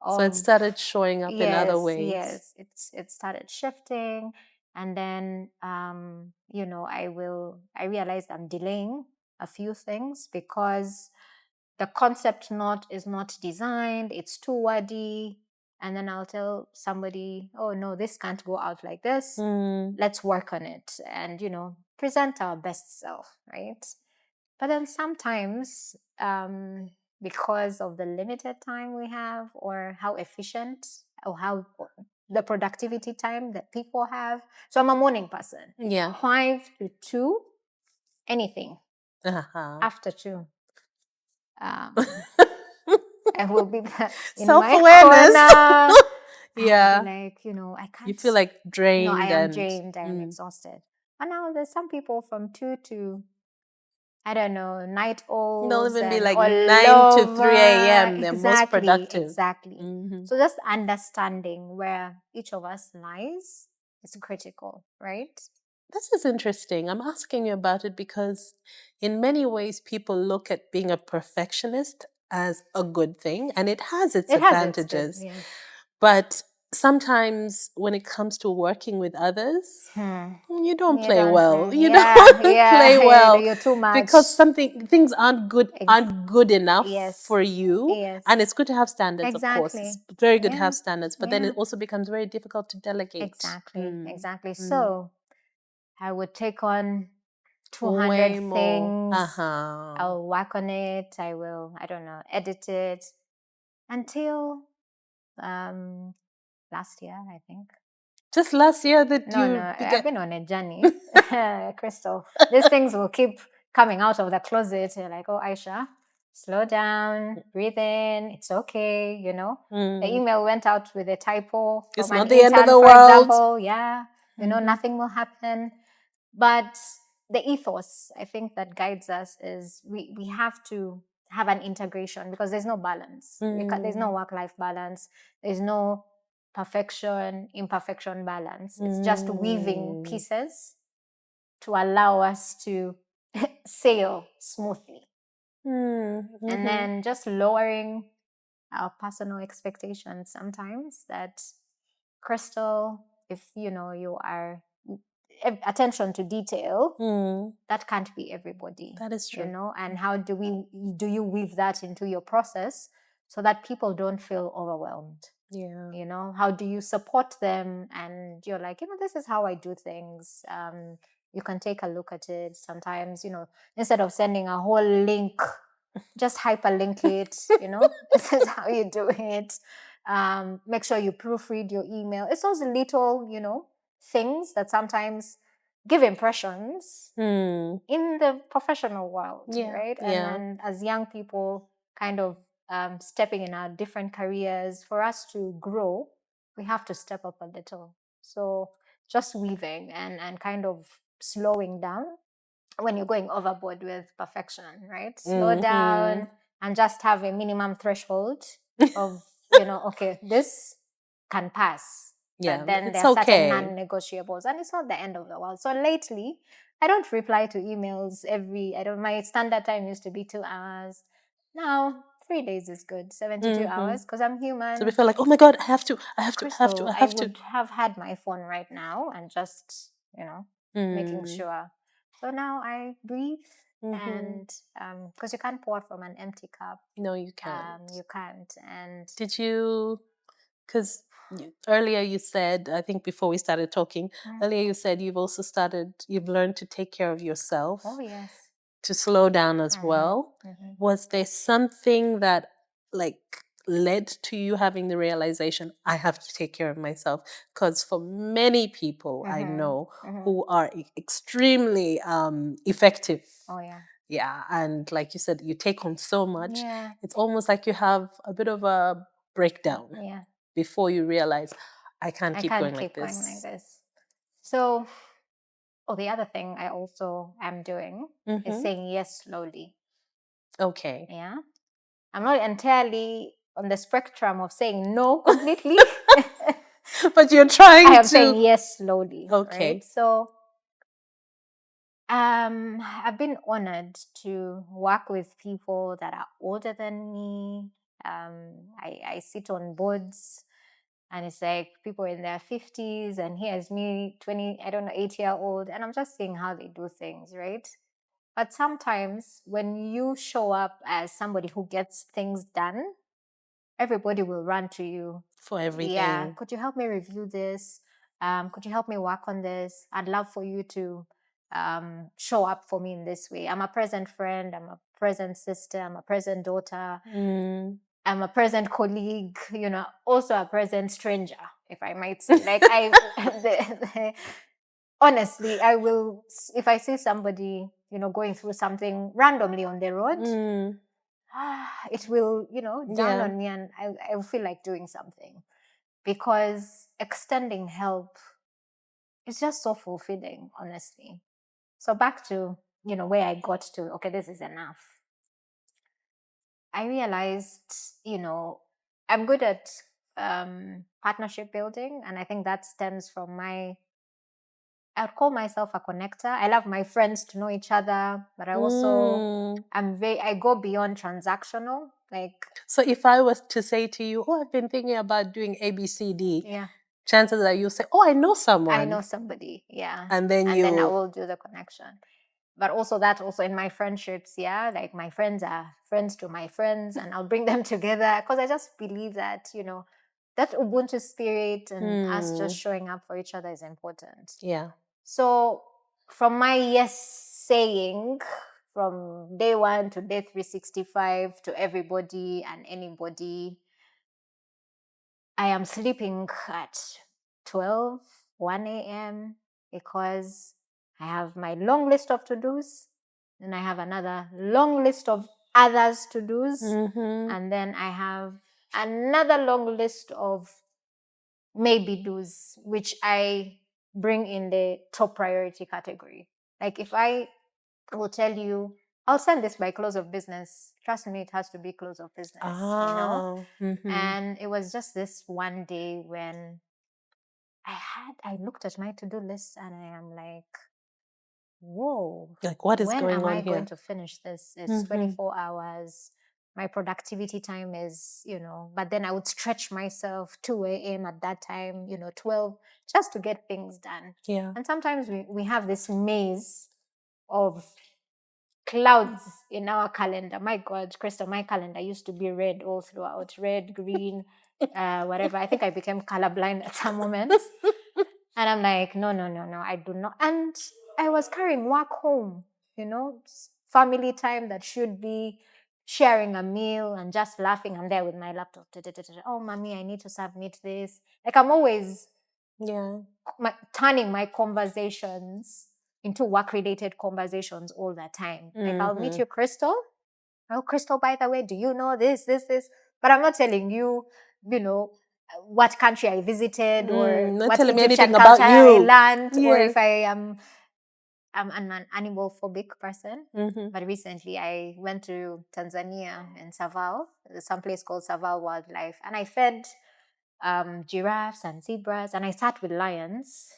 So it started showing up in other ways. Yes, it started shifting, and then I realized I'm delaying a few things because the concept note is not designed, it's too wordy, and then I'll tell somebody, oh no, this can't go out like this. Let's work on it and present our best self, right? But then sometimes, because of the limited time we have, or how efficient, or how the productivity time that people have. So I'm a morning person. Yeah. 5 to 2, anything after 2. I will be in my corner. Yeah. I'll be like, I can't. You feel like drained. No, I am drained. I am exhausted. And now there's some people from 2 to, I don't know, night owls. They'll even be and like all 9 to 3 a.m. They're most Exactly, productive. exactly. So just understanding where each of us lies is critical, right? This is interesting. I'm asking you about it because in many ways people look at being a perfectionist as a good thing, and it has its advantages. Yeah. But sometimes when it comes to working with others, you don't play well. You Yeah, don't yeah, play well you're too much. because things aren't good enough Yes. for you. Yes. And it's good to have standards, of course. Exactly. It's very good to Yeah. have standards, but then Yeah. it also becomes very difficult to delegate. Exactly. So I would take on 200 Way more. things. I'll work on it. I will, I don't know, edit it until last year, I think. Just last year that I've been on a journey, Crystal. These things will keep coming out of the closet. You're like, oh, Aisha, slow down, breathe in. It's okay, The email went out with a typo from It's an not the end of intern, the for world. example. Yeah, nothing will happen. But the ethos, I think, that guides us is we have to have an integration because there's no balance. There's no work-life balance. There's no perfection, imperfection balance. It's just weaving pieces to allow us to sail smoothly. And then just lowering our personal expectations sometimes that, Crystal, if you are attention to detail, that can't be everybody. That is true. And how do you weave that into your process so that people don't feel overwhelmed? Yeah. How do you support them? And you're like, this is how I do things. You can take a look at it. Sometimes, instead of sending a whole link, just hyperlink it. This is how you do it. Make sure you proofread your email. It's those little, things that sometimes give impressions in the professional world, right? And then as young people kind of stepping in our different careers, for us to grow, we have to step up a little. So just weaving and kind of slowing down when you're going overboard with perfection, right? Slow down and just have a minimum threshold of, okay, this can pass. But then there are certain non-negotiables, and it's not the end of the world. So lately, I don't reply to emails my standard time used to be 2 hours. Now, 3 days is good, 72 hours, because I'm human. So we feel like, oh my God, I have to. Crystal, I would have had my phone right now and just, making sure. So now I breathe and because you can't pour from an empty cup. No, you can't. You can't. And did you? Because earlier you said, I think before we started talking, earlier you said you've learned to take care of yourself. Oh yes. To slow down as well. Was there something that, like, led to you having the realization, I have to take care of myself? Because for many people I know who are extremely effective. Oh yeah. Yeah. And like you said, you take on so much. Yeah. It's almost like you have a bit of a breakdown Yeah. before you realize, I can't I keep can't going like keep going like this. this. So, the other thing I also am doing is saying yes slowly. Okay. Yeah. I'm not entirely on the spectrum of saying no completely. But you're I trying am to. saying yes slowly, right? Okay. So, I've been honored to work with people that are older than me. I sit on boards, and it's like people in their 50s, and here's me, 20, I don't know, 8-year old, and I'm just seeing how they do things, right? But sometimes when you show up as somebody who gets things done, everybody will run to you. For Yeah, everything. could you help me review this? Could you help me work on this? I'd love for you to show up for me in this way. I'm a present friend, I'm a present sister, I'm a present daughter, I'm a present colleague, also a present stranger, if I might say. Like honestly, I will, if I see somebody, going through something randomly on the road, it will, dawn Yeah. on me, and I will feel like doing something, because extending help is just so fulfilling, honestly. So back to, where I got to, okay, this is enough. I realized, I'm good at partnership building, and I think that stems from I'd call myself a connector. I love my friends to know each other, but I also I go beyond transactional. Like, So if I was to say to you, oh, I've been thinking about doing ABCD, yeah, chances are you say, oh, I know someone. I know somebody, yeah, And then and then I you. will do the connection. But also that also in my friendships, yeah, like my friends are friends to my friends, and I'll bring them together, because I just believe that, that Ubuntu spirit and us just showing up for each other is important. Yeah. So from my yes saying, from day 1 to day 365, to everybody and anybody, I am sleeping at 12, 1 a.m. because I have my long list of to-dos, and I have another long list of others to-dos, and then I have another long list of maybe do's, which I bring in the top priority category. Like, if I will tell you, I'll send this by close of business, trust me, it has to be close of business. And it was just this one day when I looked at my to-do list, and I am like, whoa, Like, what is when going am on I going here? to finish this? It's 24 hours. My productivity time is, but then I would stretch myself 2 a.m. at that time, 12, just to get things done. Yeah. And sometimes we have this maze of clouds in our calendar. My God, Crystal, my calendar used to be red all throughout, red, green, whatever. I think I became colorblind at some moments. And I'm like, no, no, no, no, I do not. And I was carrying work home, family time that should be sharing a meal and just laughing. I'm there with my laptop. Oh, mommy, I need to submit this. Like, I'm always turning my conversations into work-related conversations all the time. Like, I'll meet you, Crystal. Oh, Crystal, by the way, do you know this? But I'm not telling you, what country I visited, or Not what telling me Egyptian anything culture about I you. learned, or Yes. if I'm an animal phobic person. But recently I went to Tanzania in Saval, some place called Saval Wildlife, and I fed giraffes and zebras, and I sat with lions.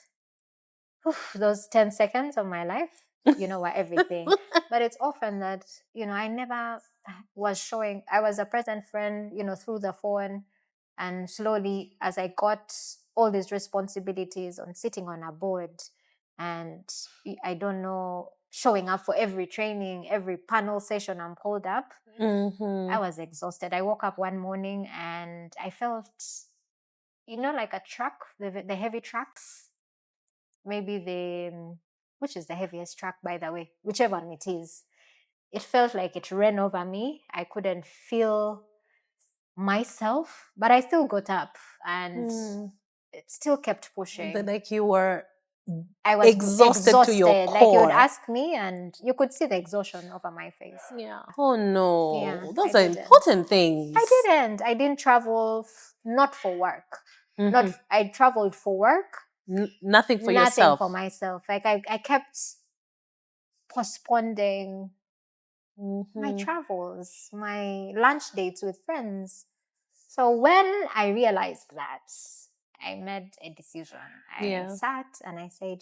Those 10 seconds of my life, were everything. But it's often that, I never was showing, I was a present friend, through the phone. And slowly, as I got all these responsibilities on sitting on a board, and I don't know, showing up for every training, every panel session I'm called up, I was exhausted. I woke up one morning and I felt, like a truck, the heavy trucks, maybe which is the heaviest truck, by the way, whichever one it is. It felt like it ran over me. I couldn't feel myself, but I still got up and it still kept pushing. But like you were I was exhausted to your core. Like you would ask me and you could see the exhaustion over my face. Yeah. Oh no. Yeah, Those I are didn't. important things. I didn't travel, not for work. Not I traveled for work. Nothing for nothing yourself. for myself. Like I kept postponing my travels, my lunch dates with friends. So when I realized that, I made a decision. I sat and I said,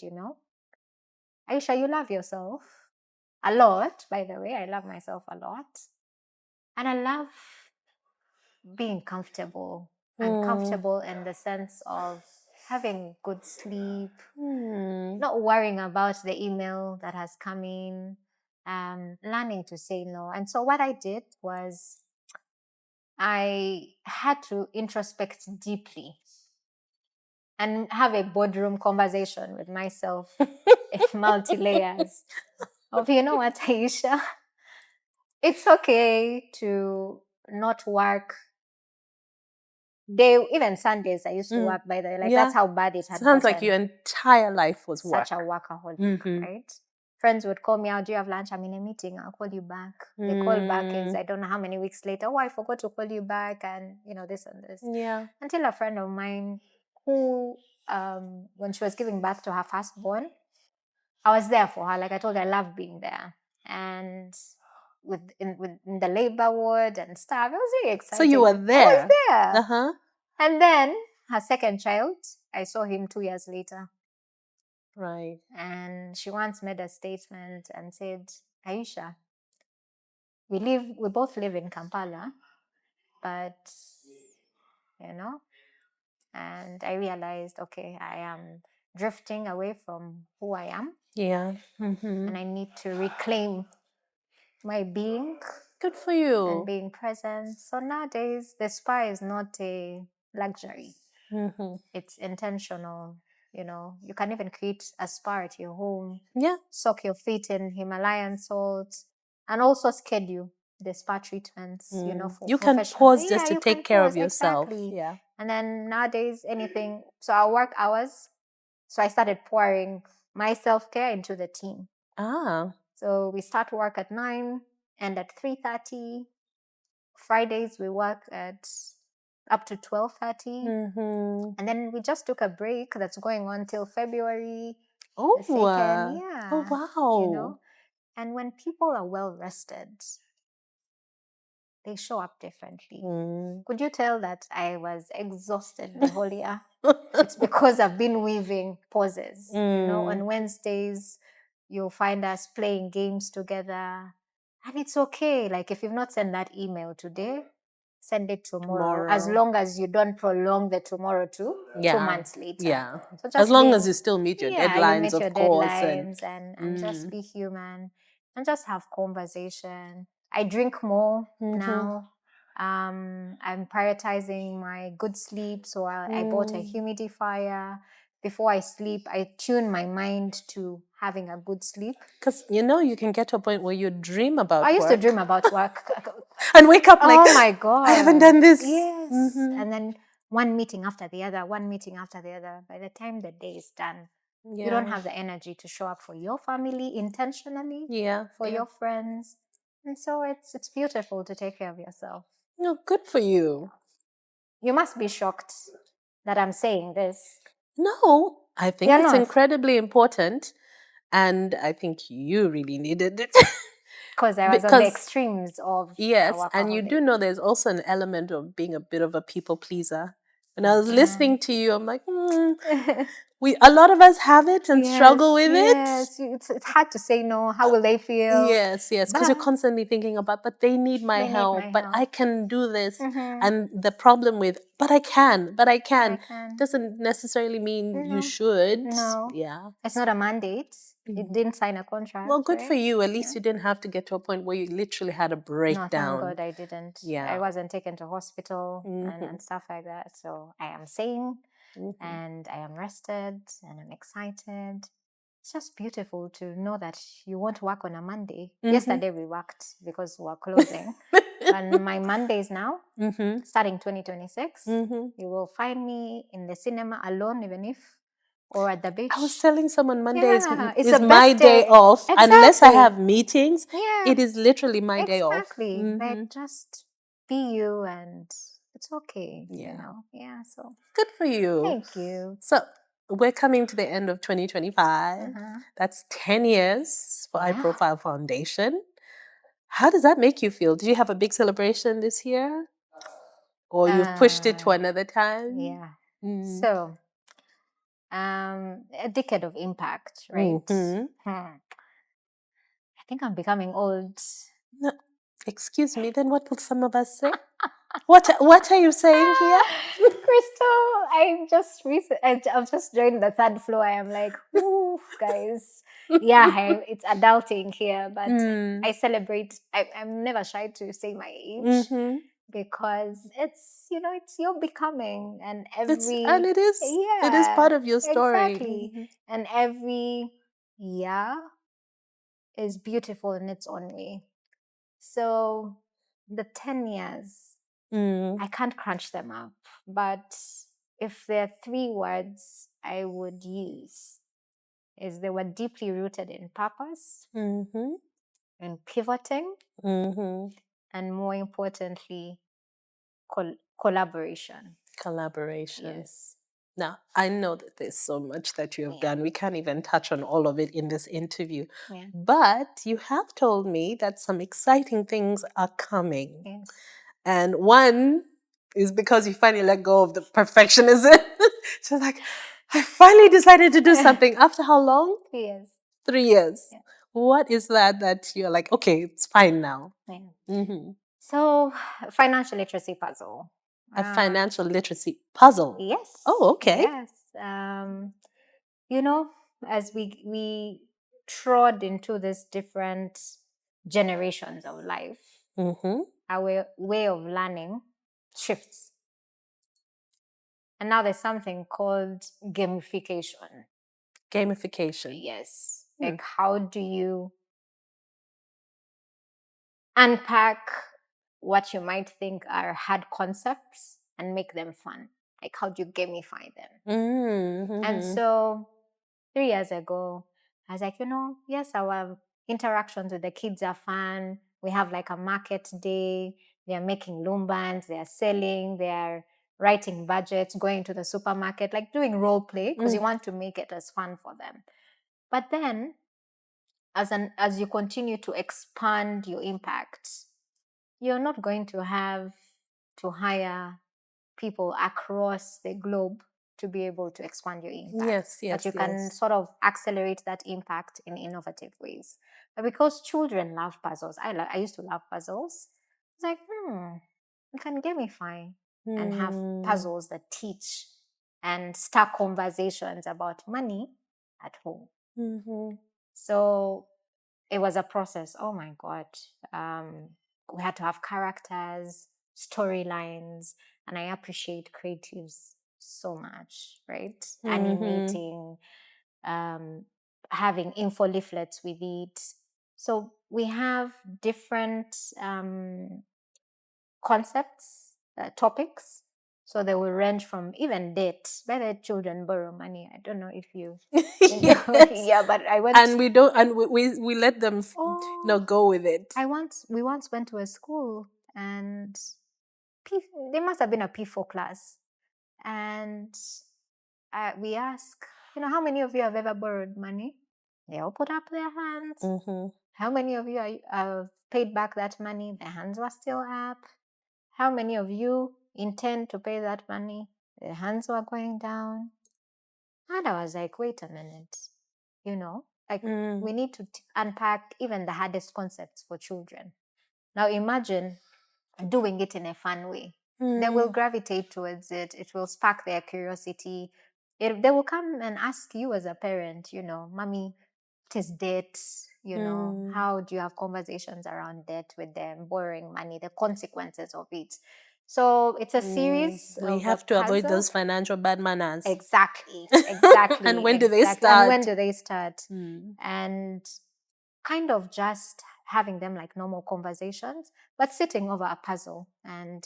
Aisha, you love yourself a lot. By the way, I love myself a lot. And I love being comfortable. And comfortable in the sense of having good sleep, not worrying about the email that has come in, learning to say no. And so what I did was I had to introspect deeply and have a boardroom conversation with myself in multi layers of, you know what, Aisha, it's okay to not work. Even Sundays I used to work, by the way. Like that's how bad it had Sounds gotten. like your entire life was work. Such a workaholic, right? Friends would call me out, do you have lunch? I'm in a meeting, I'll call you back. The call back is I don't know how many weeks later, oh, I forgot to call you back, and this and this. Yeah. Until a friend of mine who, when she was giving birth to her firstborn, I was there for her. Like I told her, I love being there. And in the labor ward and stuff, it was really exciting. So you were there? I was there. And then her second child, I saw him 2 years later. Right. And she once made a statement and said, Aisha, we both live in Kampala, but, and I realized, okay, I am drifting away from who I am. Yeah. And I need to reclaim my being. Good for you. And being present. So nowadays, the spa is not a luxury. It's intentional. You can even create a spa at your home. Yeah. Soak your feet in Himalayan salt and also schedule the spa treatments, for you can pause just to take care of yourself. Exactly. Yeah. And then nowadays, anything. So our work hours. So I started pouring my self-care into the team. So we start work at 9 and at 3:30. Fridays we work at up to 12:30. And then we just took a break that's going on till February. Oh, the 2nd. Yeah. Oh, wow. And when people are well rested, they show up differently. Could you tell that I was exhausted the whole year? It's because I've been weaving pauses. On Wednesdays, you'll find us playing games together. And it's okay. Like if you've not sent that email today, send it tomorrow. As long as you don't prolong the tomorrow to 2 months later. Yeah. So as long as you still meet your deadlines, you meet your of course. deadlines and just be human and just have conversation. I drink more now. I'm prioritizing my good sleep. So I bought a humidifier. Before I sleep, I tune my mind to having a good sleep. Because, you can get to a point where you dream about work. I used to dream about work. And wake up like, oh my God, I haven't done this. Yes. And then one meeting after the other, one meeting after the other. By the time the day is done, you don't have the energy to show up for your family intentionally, for your friends. And so it's beautiful to take care of yourself. No, good for you. You must be shocked that I'm saying this. No, I think it's incredibly important. And I think you really needed it. Because I was on the extremes of Yes, and you do know there's also an element of being a bit of a people pleaser. When I was listening to you, I'm like, a lot of us have it and struggle with it. Yes, it's hard to say no. How will they feel? Yes, because you're constantly thinking about, but they need my help, but I can do this. And the problem with, but I can, doesn't necessarily mean you should. No. Yeah. It's not a mandate. You didn't sign a contract. Well, good for you. At least you didn't have to get to a point where you literally had a breakdown. No, thank God I didn't. Yeah. I wasn't taken to hospital and stuff like that. So I am sane and I am rested and I'm excited. It's just beautiful to know that you won't work on a Monday. Yesterday we worked because we were closing. On my Mondays now, starting 2026, Mm-hmm. you will find me in the cinema alone, even if, or at the beach. I was telling someone Monday Yeah, it's is the my best day day. off. Unless I Exactly. have meetings, Yeah, it is literally my day off. exactly. Like, just be you, and it's okay. Yeah. You know. Yeah. So Good for you. thank you. So we're coming to the end of 2025. That's 10 years for Yeah. iProfile Foundation. How does that make you feel? Did you have a big celebration this year? Or you've pushed it to another time? Yeah. So, a decade of impact, right? I think I'm becoming old. No, excuse me, then what will some of us say? What are you saying here? Crystal, I've just joined the third floor. I am like, ooh, guys. Yeah, it's adulting here, but I celebrate. I'm never shy to say my age because it's it's your becoming, and it is part of your story. exactly, and every year is beautiful in its own way. So the 10 years, I can't crunch them up, but if there are 3 words I would use, is they were deeply rooted in purpose, in pivoting, and more importantly, collaboration. Collaboration. Yes. Now, I know that there's so much that you have done. We can't even touch on all of it in this interview. Yeah. But you have told me that some exciting things are coming. Yes. And one is because you finally let go of the perfectionism. So like, I finally decided to do something. After how long? 3 years. 3 years. Yeah. What is that you're like, okay, it's fine now? Yeah. So, financial literacy puzzle. A financial literacy puzzle. Yes. Oh, okay. Yes. As we trod into these different generations of life, our way of learning shifts. And now there's something called gamification. Gamification. Yes. Like, how do you unpack what you might think are hard concepts and make them fun? Like, how do you gamify them? And so 3 years ago, I was like, yes, our interactions with the kids are fun. We have like a market day. They're making loombands. They're selling. They're writing budgets, going to the supermarket, like doing role play because you want to make it as fun for them. But then, as you continue to expand your impact, you're not going to have to hire people across the globe to be able to expand your impact. Yes. But you can sort of accelerate that impact in innovative ways. But because children love puzzles, I used to love puzzles. It's like, we can gamify and have puzzles that teach and start conversations about money at home. So it was a process. Oh my God. We had to have characters, storylines, and I appreciate creatives so much, right? Animating, having info leaflets with it. So we have different concepts, topics. So they will range from even debt. Whether children borrow money, I don't know if you. Yes. Yeah, but I went. And we don't, and we let them, go with it. We once went to a school and they must have been a P4 class, and we asked, how many of you have ever borrowed money? They all put up their hands. How many of you have paid back that money? Their hands were still up. How many of you intend to pay that money? Their hands were going down. And I was like, wait a minute, we need to unpack even the hardest concepts for children. Now imagine doing it in a fun way. They will gravitate towards it. It will spark their curiosity. They will come and ask you as a parent, mommy, what is debt? How do you have conversations around debt with them, borrowing money, the consequences of it? So it's a series We of have to avoid those financial bad manners. Exactly. And when do they start? And when do they start? And kind of just having them like normal conversations, but sitting over a puzzle and,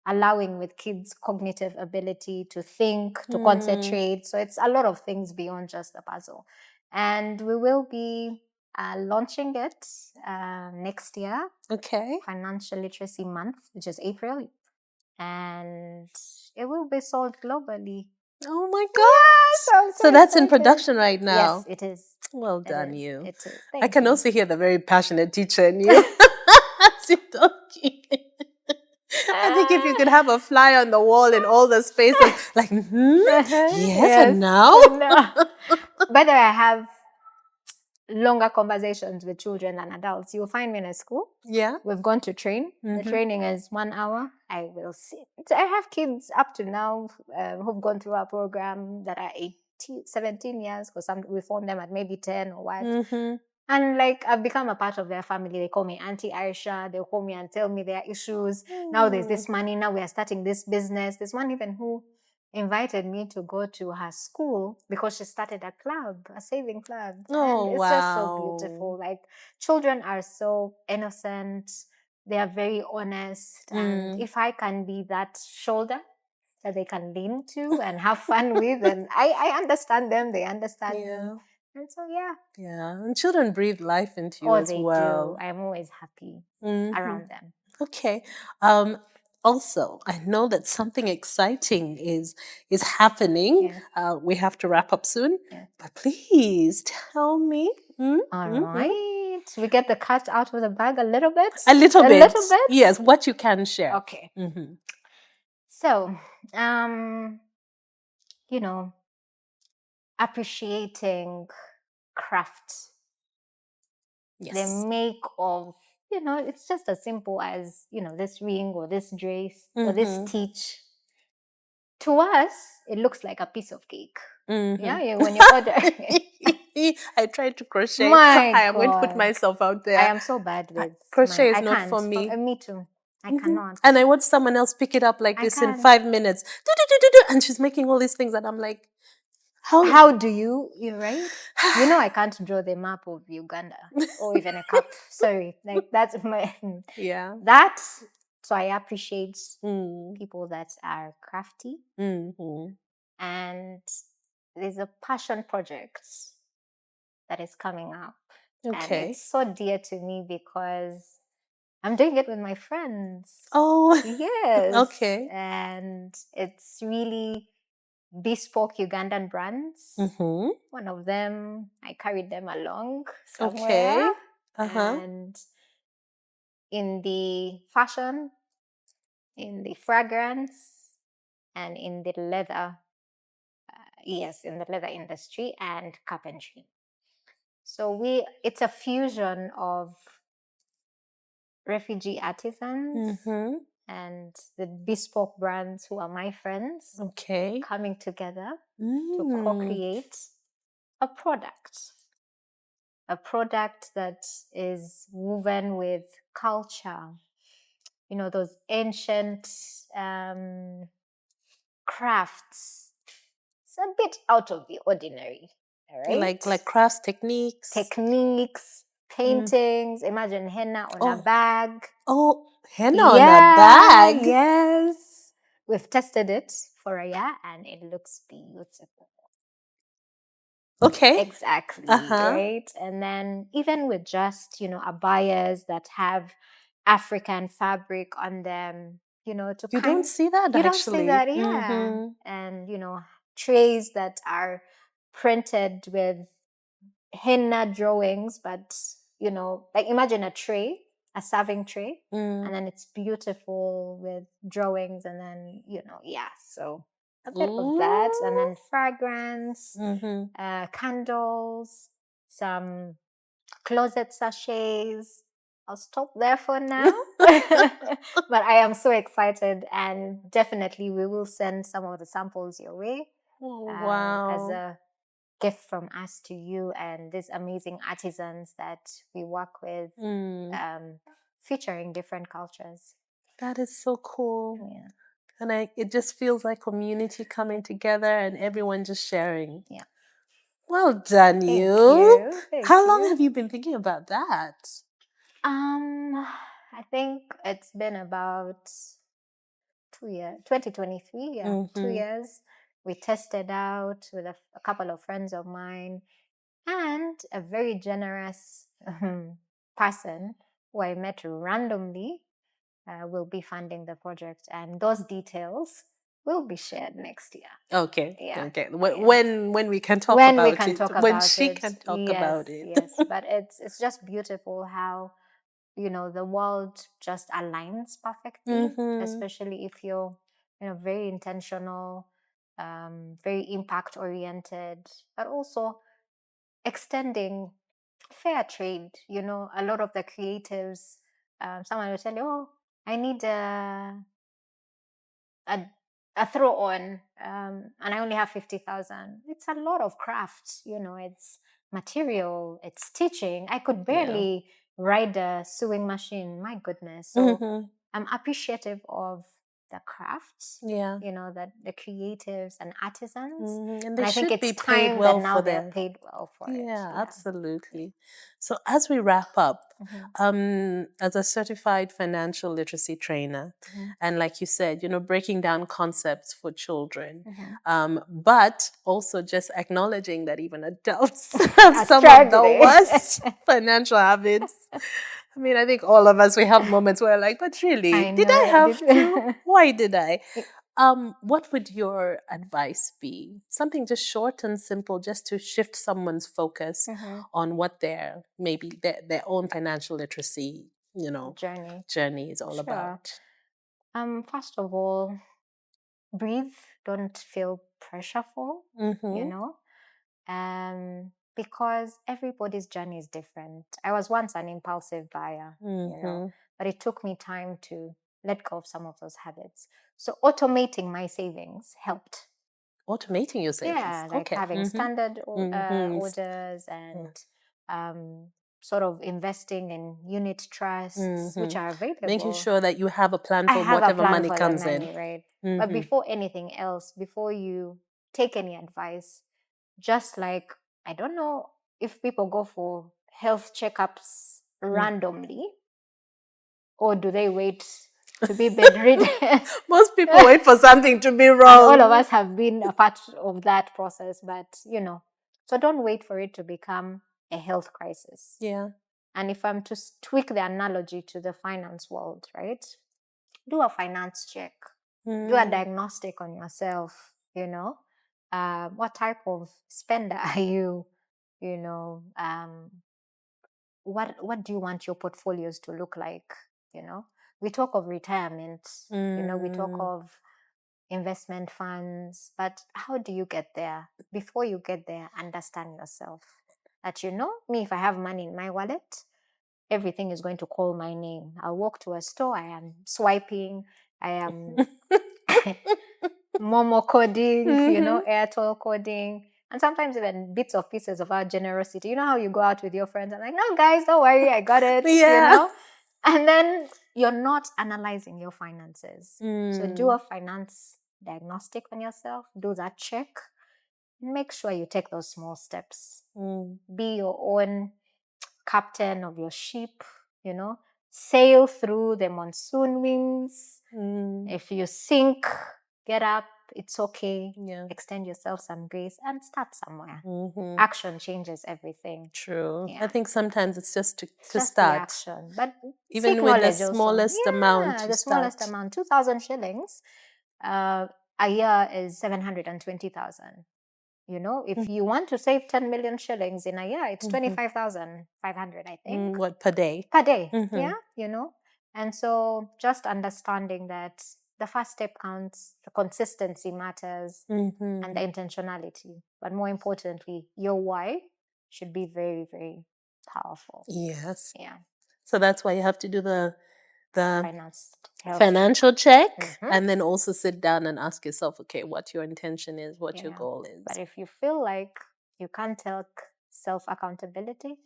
allowing with kids cognitive ability to think, to concentrate. So it's a lot of things beyond just the puzzle. And we will be launching it next year. Okay. Financial Literacy Month, which is April. And it will be sold globally. Oh my gosh. So that's in production right now. Yes, it is. Well done, you. It is. I can also hear the very passionate teacher in you. As you're talking. I think if you could have a fly on the wall in all the spaces, like, yes, and now? Whether I have longer conversations with children than adults, you'll find me in a school. Yeah. We've gone to train. The training is 1 hour. I will sit. I have kids up to now who've gone through our program that are 17 years, because we formed them at maybe 10 or what. And like, I've become a part of their family. They call me Auntie Aisha. They'll call me and tell me their issues. Now there's this money. Now we are starting this business. There's one even who invited me to go to her school because she started a club, a saving club. Oh, and it's just so beautiful. Like, children are so innocent. They are very honest. And if I can be that shoulder that they can lean to and have fun with, and I understand them, they understand me. And so, yeah. Yeah. And children breathe life into you as well. Do. I'm always happy around them. Okay. Also, I know that something exciting is happening. Yes. We have to wrap up soon. Yes. But please tell me. All right. We get the cat out of the bag a little bit. A little bit. Yes, what you can share. Okay. So, appreciating craft. Yes. The make of, it's just as simple as, this ring or this dress or this stitch. To us, it looks like a piece of cake. Yeah, when you order. I tried to crochet. I am going to put myself out there. I am so bad with crochet. Is not for me. Me too. I cannot. And I watch someone else pick it up like this in 5 minutes. And she's making all these things, and I'm like, how do you? You're right. I can't draw the map of Uganda or even a cup. Sorry, like that's my So I appreciate people that are crafty. And there's a passion project that is coming up. Okay. And it's so dear to me because I'm doing it with my friends. Oh, yes. Okay. And it's really bespoke Ugandan brands. One of them, I carried them along somewhere. Okay. And in the fashion, in the fragrance, and in the leather, in the leather industry and carpentry. So it's a fusion of refugee artisans and the bespoke brands who are my friends. Okay. Coming together to co-create a product that is woven with culture, those ancient crafts. It's a bit out of the ordinary, right? Like crafts techniques, paintings. Imagine henna on a bag. Oh, henna on a bag. Yes, we've tested it for a year and it looks beautiful. Okay. Exactly. Right. And then even with just, abayas that have African fabric on them, to you don't see that you don't see that, yeah. And, trays that are printed with henna drawings, but, like imagine a tray, a serving tray, and then it's beautiful with drawings and then, so a bit of that, and then fragrance, candles, some closet sachets. I'll stop there for now. But I am so excited, and definitely we will send some of the samples your way. Wow. As a gift from us to you and these amazing artisans that we work with, featuring different cultures. That is so cool. Yeah. And it just feels like community coming together and everyone just sharing. Yeah. Well done, Thank you. How long have you been thinking about that? I think it's been about 2 years, 2023, yeah, 2 years. We tested out with a couple of friends of mine and a very generous person who I met randomly will be funding the project, and those details will be shared next year. Okay. Yeah, Okay. yeah. When we can talk When we about can it, talk when about she it, can talk yes, about it. yes. But it's just beautiful how the world just aligns perfectly, Mm-hmm. especially if you're very intentional, very impact oriented, but also extending fair trade. A lot of the creatives, someone will tell you, oh, I need a, a throw on, and I only have 50,000. It's a lot of craft, it's material, it's stitching. I could Yeah. barely ride a sewing machine, my goodness. So Mm-hmm. I'm appreciative of the crafts, Yeah. that the creatives and artisans. And And they I think should it's be paid time that well now for they're their. paid well for it. Yeah, Yeah. Yeah. absolutely. So as we wrap up, Mhm, as a certified financial literacy trainer, mhm, and like you said, breaking down concepts for children, mhm. but also just acknowledging that even adults have Are some of the struggling. worst financial habits. I mean, I think all of us, we have moments where like, but really, I did I know. have to? Why did I? It- What would your advice be? Something just short and simple, just to shift someone's focus mhm. on what maybe their own financial literacy, Journey. journey is all Sure. about. First of all, breathe. Don't feel pressureful, you Mm-hmm. know, because everybody's journey is different. I was once an impulsive buyer, Mm-hmm. but it took me time to let go of some of those habits. So automating my savings helped. Automating your savings. Yeah, like Okay. having Mm-hmm. standard Mm-hmm. orders and um, sort of investing in unit trusts, which Mm-hmm. are Making available. sure that you have a plan I for have a whatever plan money for the comes in. money, right? But Mm-hmm. before anything else, before you take any advice, just like, I don't know if people go for health checkups randomly, or do they wait to be bedridden? Most people wait for something to be And all of wrong. us have been a part of that process, but so don't wait for it to become a health crisis. Yeah. And if I'm to tweak the analogy to the finance world, right? Do a finance check, do a Mm. diagnostic on yourself. What type of spender are you? You know, what do you want your portfolios to look like? We talk of retirement. We talk Mm. of investment funds, but how do you get there? Before you get there, understand yourself. That me, if I have money in my wallet, everything is going to call my name. I'll walk to a store, I am swiping, I am Momo coding, Mm-hmm. Airtel coding, and sometimes even bits of pieces of our generosity. You know how you go out with your friends and like, no, guys, don't worry, I got it. Yeah. And then you're not analyzing your finances. So do Mm. a finance diagnostic on yourself, do that check, make sure you take those small steps. Mm. Be your own captain of your ship, sail through the monsoon winds. Mm. If you sink, get up, it's okay. Yeah. Extend yourself some grace and start somewhere. Mm-hmm. Action changes everything. True. I Yeah. think sometimes it's just It's to just the start, action. But even seek with the knowledge also. smallest amount Yeah, to the smallest start. amount, 2,000 shillings. A year is 720,000. If you want to save 10 million shillings in a year, it's Mm-hmm. 25,500, I think, What per day? per day. Mm-hmm. Yeah. And so just understanding that the first step counts, the consistency matters, and the Mm-hmm. intentionality. But more importantly, your why should be very, very powerful. Yes. Yeah. So that's why you have to do the Finance health check. financial check, Mhm. and then also sit down and ask yourself, okay, what your intention is, what your Yeah. goal But is. if you feel like you can't take self accountability,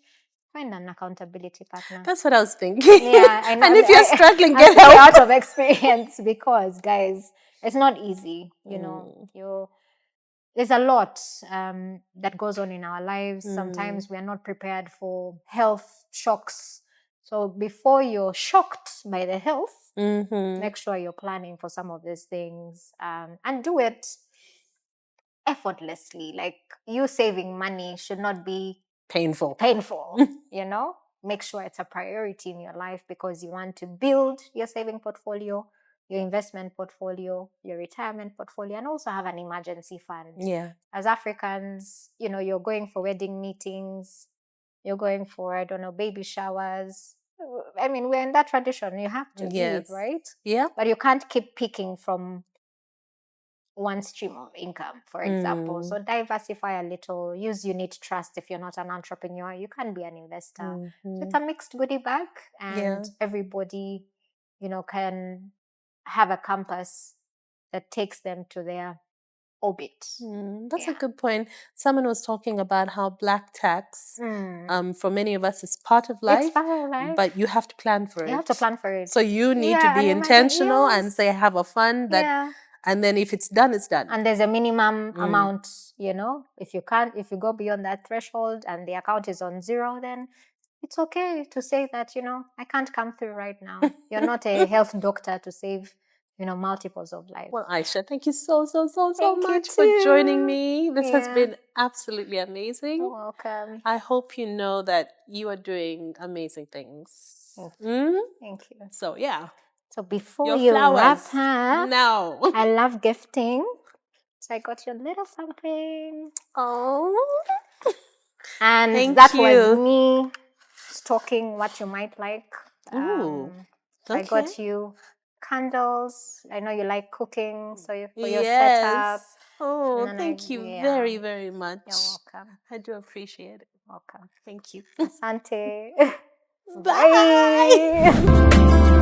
find an accountability partner. That's what I was thinking. Yeah, I know. And if you're struggling, I'm get speaking help. out of experience because, guys, it's not easy. Mm. There's a lot that goes on in our lives. Mm. Sometimes we are not prepared for health shocks. So before you're shocked by the health, Mm-hmm. make sure you're planning for some of these things, and do it effortlessly. Like, you saving money should not be Painful. you know. Make sure it's a priority in your life, because you want to build your saving portfolio, your investment portfolio, your retirement portfolio, and also have an emergency fund. Yeah. As Africans, you know, you're going for wedding meetings, you're going for, I don't know, baby showers. I mean, we're in that tradition. You have to give, Yes. right? Yeah. But you can't keep picking from one stream of income, for example. So diversify a little, use unit trust if you're not an entrepreneur. You can be an investor. So it's a mixed goodie bag, Yeah. and everybody, you know, can have a compass that takes them to their orbit. That's a Yeah. good point. Someone was talking about how black tax, Mm. for many of us, is part of It's life, part of life. but you have to plan for You it. have to plan for it. So you need to Yeah, be and imagine, intentional and yes. say, have a fund that, Yeah. and then if it's done, it's done. And there's a minimum amount, you know. If you go beyond that threshold and the account is on zero, then it's okay to say that, you know, I can't come through right now. You're not a health doctor to save, you know, multiples of lives. Well, Aisha, thank you so Thank you much for joining too. me. This has Yeah. been absolutely amazing. You're welcome. I hope you know that you are doing amazing things. Thank you. So, yeah. So before Your you wrap flowers up, now. I love gifting. So I got you a little something. Oh, And thank that was you. me stalking what you might like. Ooh, So I okay. got you candles. I know you like cooking, so for your setup. Yes. Oh, And then thank you yeah, very, very much. you're welcome. I do appreciate it. Welcome. Thank you. Asante. Bye. Bye.